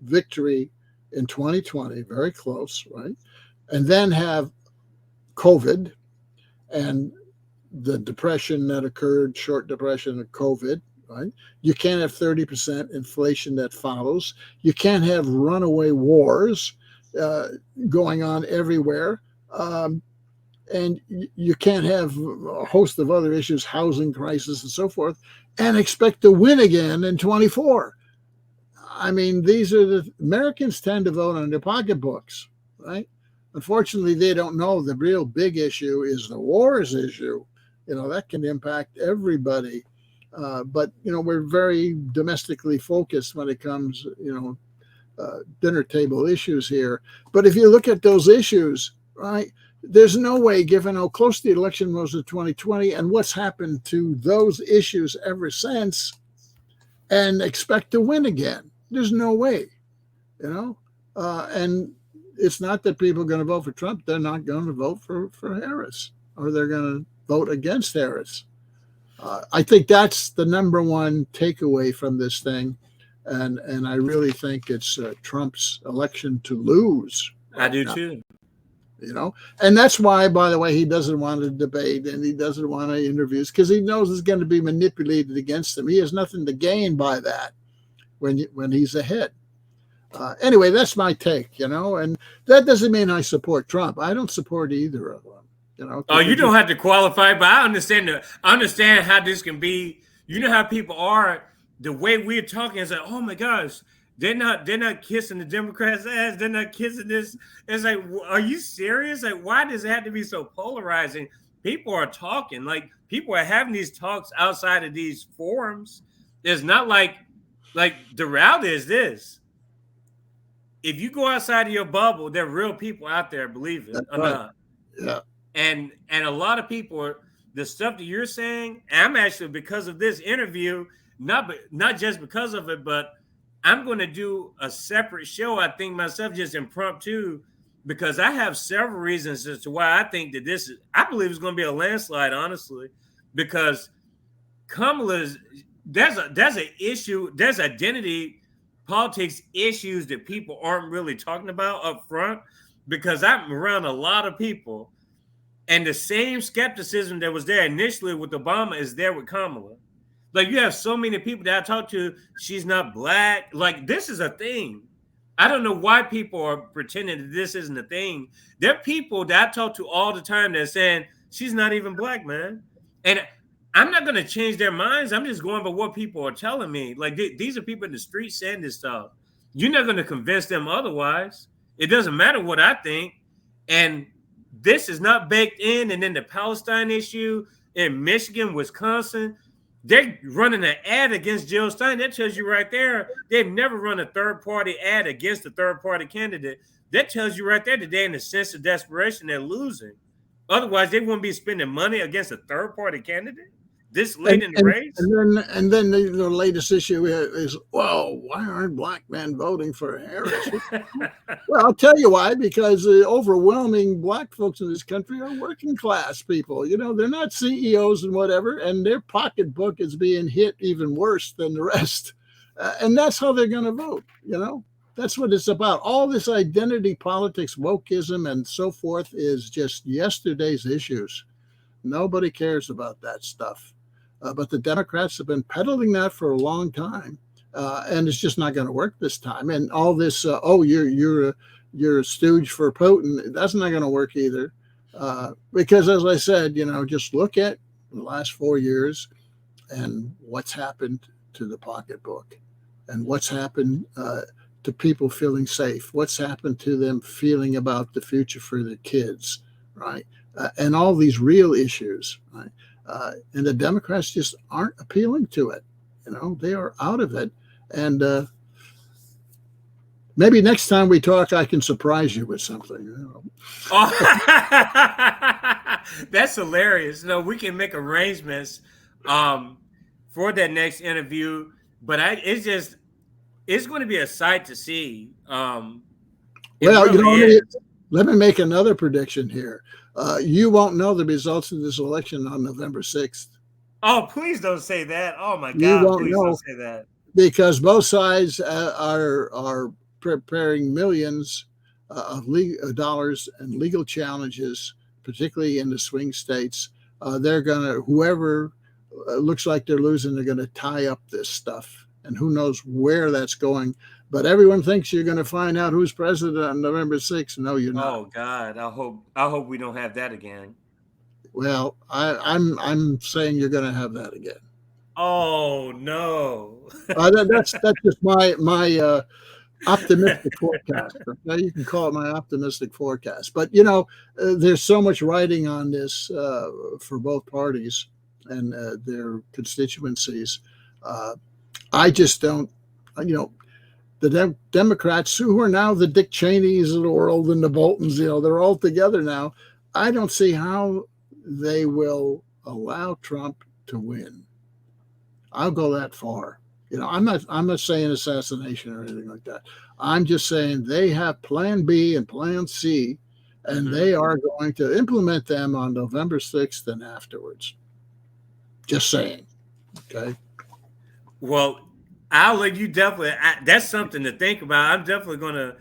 victory in 2020, very close, right? And then have COVID and the depression that occurred, short depression of COVID, right? You can't have 30% inflation that follows. You can't have runaway wars going on everywhere. And you can't have a host of other issues, housing crisis and so forth, and expect to win again in 24. I mean, these are the Americans tend to vote on their pocketbooks, right? Unfortunately, they don't know the real big issue is the wars issue. That can impact everybody. But, we're very domestically focused when it comes, dinner table issues here. But if you look at those issues, right, there's no way, given how close the election was in 2020 and what's happened to those issues ever since, and expect to win again. There's no way, and it's not that people are going to vote for Trump. They're not going to vote for Harris, or they're going to vote against Harris. I think that's the number one takeaway from this thing. And I really think it's Trump's election to lose. I do too. And that's why, by the way, he doesn't want to debate and he doesn't want to interviews, because he knows it's going to be manipulated against him. He has nothing to gain by that when he's ahead. Anyway, that's my take, and that doesn't mean I support Trump. I don't support either of them. Oh, you don't have to qualify, but I understand how this can be. You know how people are. The way we're talking is like, oh my gosh, they're not kissing the Democrats' ass. They're not kissing this. It's like, are you serious? Like, why does it have to be so polarizing? People are talking. Like, people are having these talks outside of these forums. It's not like the reality is this. If you go outside of your bubble, there are real people out there, believe it or not. Yeah. And a lot of people, the stuff that you're saying, I'm actually, because of this interview, not just because of it, but I'm going to do a separate show, I think myself, just impromptu, because I have several reasons as to why I think that I believe it's going to be a landslide, honestly, because Kamala's, there's an issue, there's identity politics issues that people aren't really talking about up front, because I'm around a lot of people, and the same skepticism that was there initially with Obama is there with Kamala. Like, you have so many people that I talk to, she's not black. Like, this is a thing. I don't know why people are pretending that this isn't a thing. There are people that I talk to all the time that are saying, she's not even black, man. And I'm not going to change their minds. I'm just going by what people are telling me. Like, these are people in the street saying this stuff. You're not going to convince them otherwise. It doesn't matter what I think. And this is not baked in. And then the Palestine issue in Michigan, Wisconsin, they're running an ad against Jill Stein. That tells you right there, they've never run a third-party ad against a third-party candidate. That tells you right there that they're in a sense of desperation, they're losing. Otherwise, they wouldn't be spending money against a third-party candidate. this late in the race? And then the latest issue is, well, why aren't black men voting for Harris? Well, I'll tell you why, because the overwhelming black folks in this country are working class people. You know, they're not CEOs and whatever, and their pocketbook is being hit even worse than the rest. And that's how they're going to vote, you know? That's what it's about. All this identity politics, wokeism, and so forth is just yesterday's issues. Nobody cares about that stuff. But the Democrats have been peddling that for a long time, and it's just not going to work this time. And all this, you're a stooge for Putin, that's not going to work either. Because as I said, you know, just look at the last 4 years and what's happened to the pocketbook, and what's happened to people feeling safe, what's happened to them feeling about the future for their kids, right? And all these real issues, right? And the Democrats just aren't appealing to it. You know, they are out of it. And maybe next time we talk, I can surprise you with something. You know? Oh, that's hilarious. No, we can make arrangements for that next interview. But it's going to be a sight to see. Well, really, you know, let me make another prediction here. You won't know the results of this election on November 6th. Oh, please don't say that. Oh, my God. Please don't say that. Because both sides are preparing millions of dollars and legal challenges, particularly in the swing states. They're going to, whoever looks like they're losing, they're going to tie up this stuff. And who knows where that's going. But everyone thinks you're going to find out who's president on November 6th. No, you're not. Oh God, I hope we don't have that again. Well, I'm saying you're going to have that again. Oh no. That's just my optimistic forecast. Okay? You can call it my optimistic forecast. But you know, there's so much writing on this for both parties and their constituencies. I just don't, you know. The Democrats, who are now the Dick Cheneys of the world and the Boltons, you know, they're all together now. I don't see how they will allow Trump to win. I'll go that far. You know, I'm not saying assassination or anything like that. I'm just saying they have Plan B and Plan C, and they are going to implement them on November 6th and afterwards. Just saying. Okay. Well, I'll let you definitely. That's something to think about. I'm definitely going to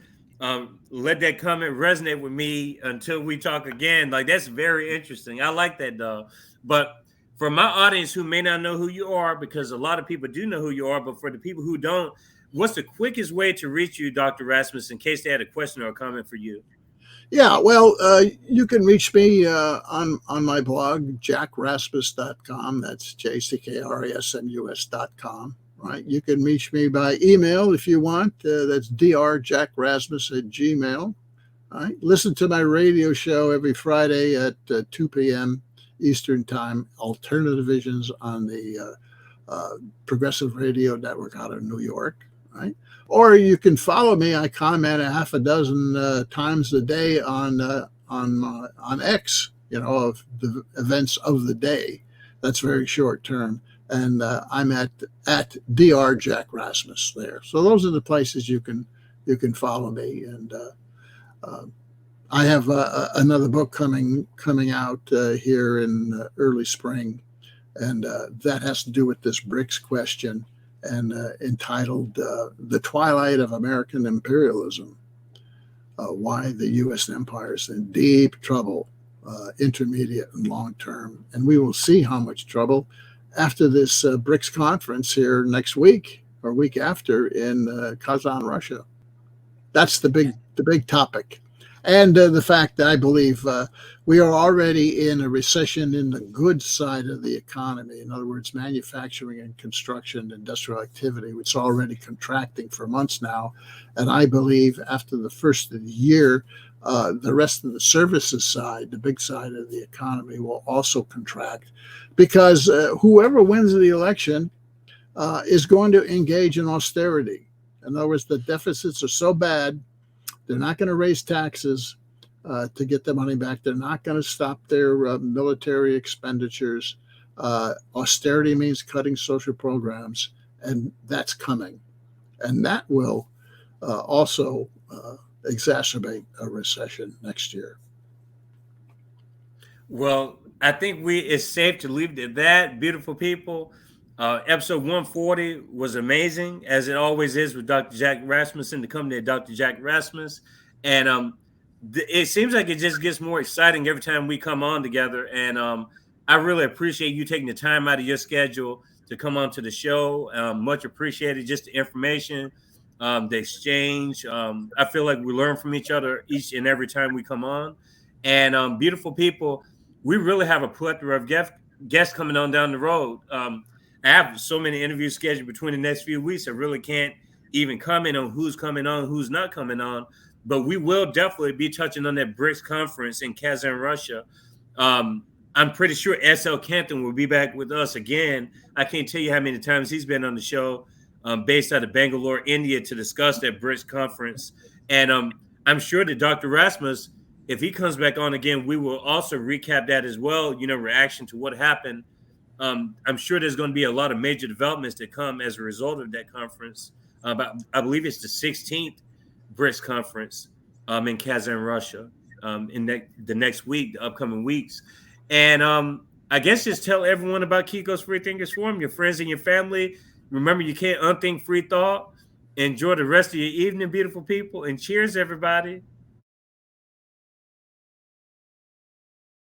let that comment resonate with me until we talk again. Like, that's very interesting. I like that, though. But for my audience who may not know who you are, because a lot of people do know who you are, but for the people who don't, what's the quickest way to reach you, Dr. Rasmus, in case they had a question or a comment for you? Yeah, well, you can reach me on my blog, jackrasmus.com. That's jackrasmus.com. Right. You can reach me by email if you want. That's drjackrasmus@gmail. All right. Listen to my radio show every Friday at 2 p.m. Eastern Time, Alternative Visions on the Progressive Radio Network out of New York. Right. Or you can follow me. I comment a half a dozen times a day on X, you know, of the events of the day. That's very short term. And I'm at Dr. Jack Rasmus there. So those are the places you can follow me. And I have another book coming out here in early spring, and that has to do with this BRICS question, and entitled "The Twilight of American Imperialism: Why the U.S. Empire is in Deep Trouble, Intermediate and Long Term." And we will see how much trouble after this BRICS conference here next week or week after in Kazan, Russia. That's the big topic. And the fact that I believe we are already in a recession in the good side of the economy. In other words, manufacturing and construction, industrial activity, which is already contracting for months now. And I believe after the first of the year, the rest of the services side, the big side of the economy, will also contract, because whoever wins the election is going to engage in austerity. In other words, the deficits are so bad, they're not going to raise taxes to get the money back. They're not going to stop their military expenditures. Austerity means cutting social programs, and that's coming. And that will also exacerbate a recession next year. Well, I think it's safe to leave it at that. Beautiful people. Episode 140 was amazing, as it always is with Dr. Jack Rasmussen, the company of Dr. Jack Rasmus. And it seems like it just gets more exciting every time we come on together. And I really appreciate you taking the time out of your schedule to come on to the show. Much appreciated. Just the information, the exchange. I feel like we learn from each other each and every time we come on. And beautiful people, we really have a plethora of guests coming on down the road. I have so many interviews scheduled between the next few weeks. I really can't even comment on who's coming on, who's not coming on. But we will definitely be touching on that BRICS conference in Kazan, Russia. I'm pretty sure S.L. Canton will be back with us again. I can't tell you how many times he's been on the show based out of Bangalore, India, to discuss that BRICS conference. And I'm sure that Dr. Rasmus, if he comes back on again, we will also recap that as well, reaction to what happened. I'm sure there's going to be a lot of major developments that come as a result of that conference. But I believe it's the 16th BRICS conference in Kazan, Russia, in the next week, the upcoming weeks. And I guess just tell everyone about Kiko's Freethinkers Forum, your friends and your family. Remember, you can't unthink free thought. Enjoy the rest of your evening, beautiful people. And cheers, everybody.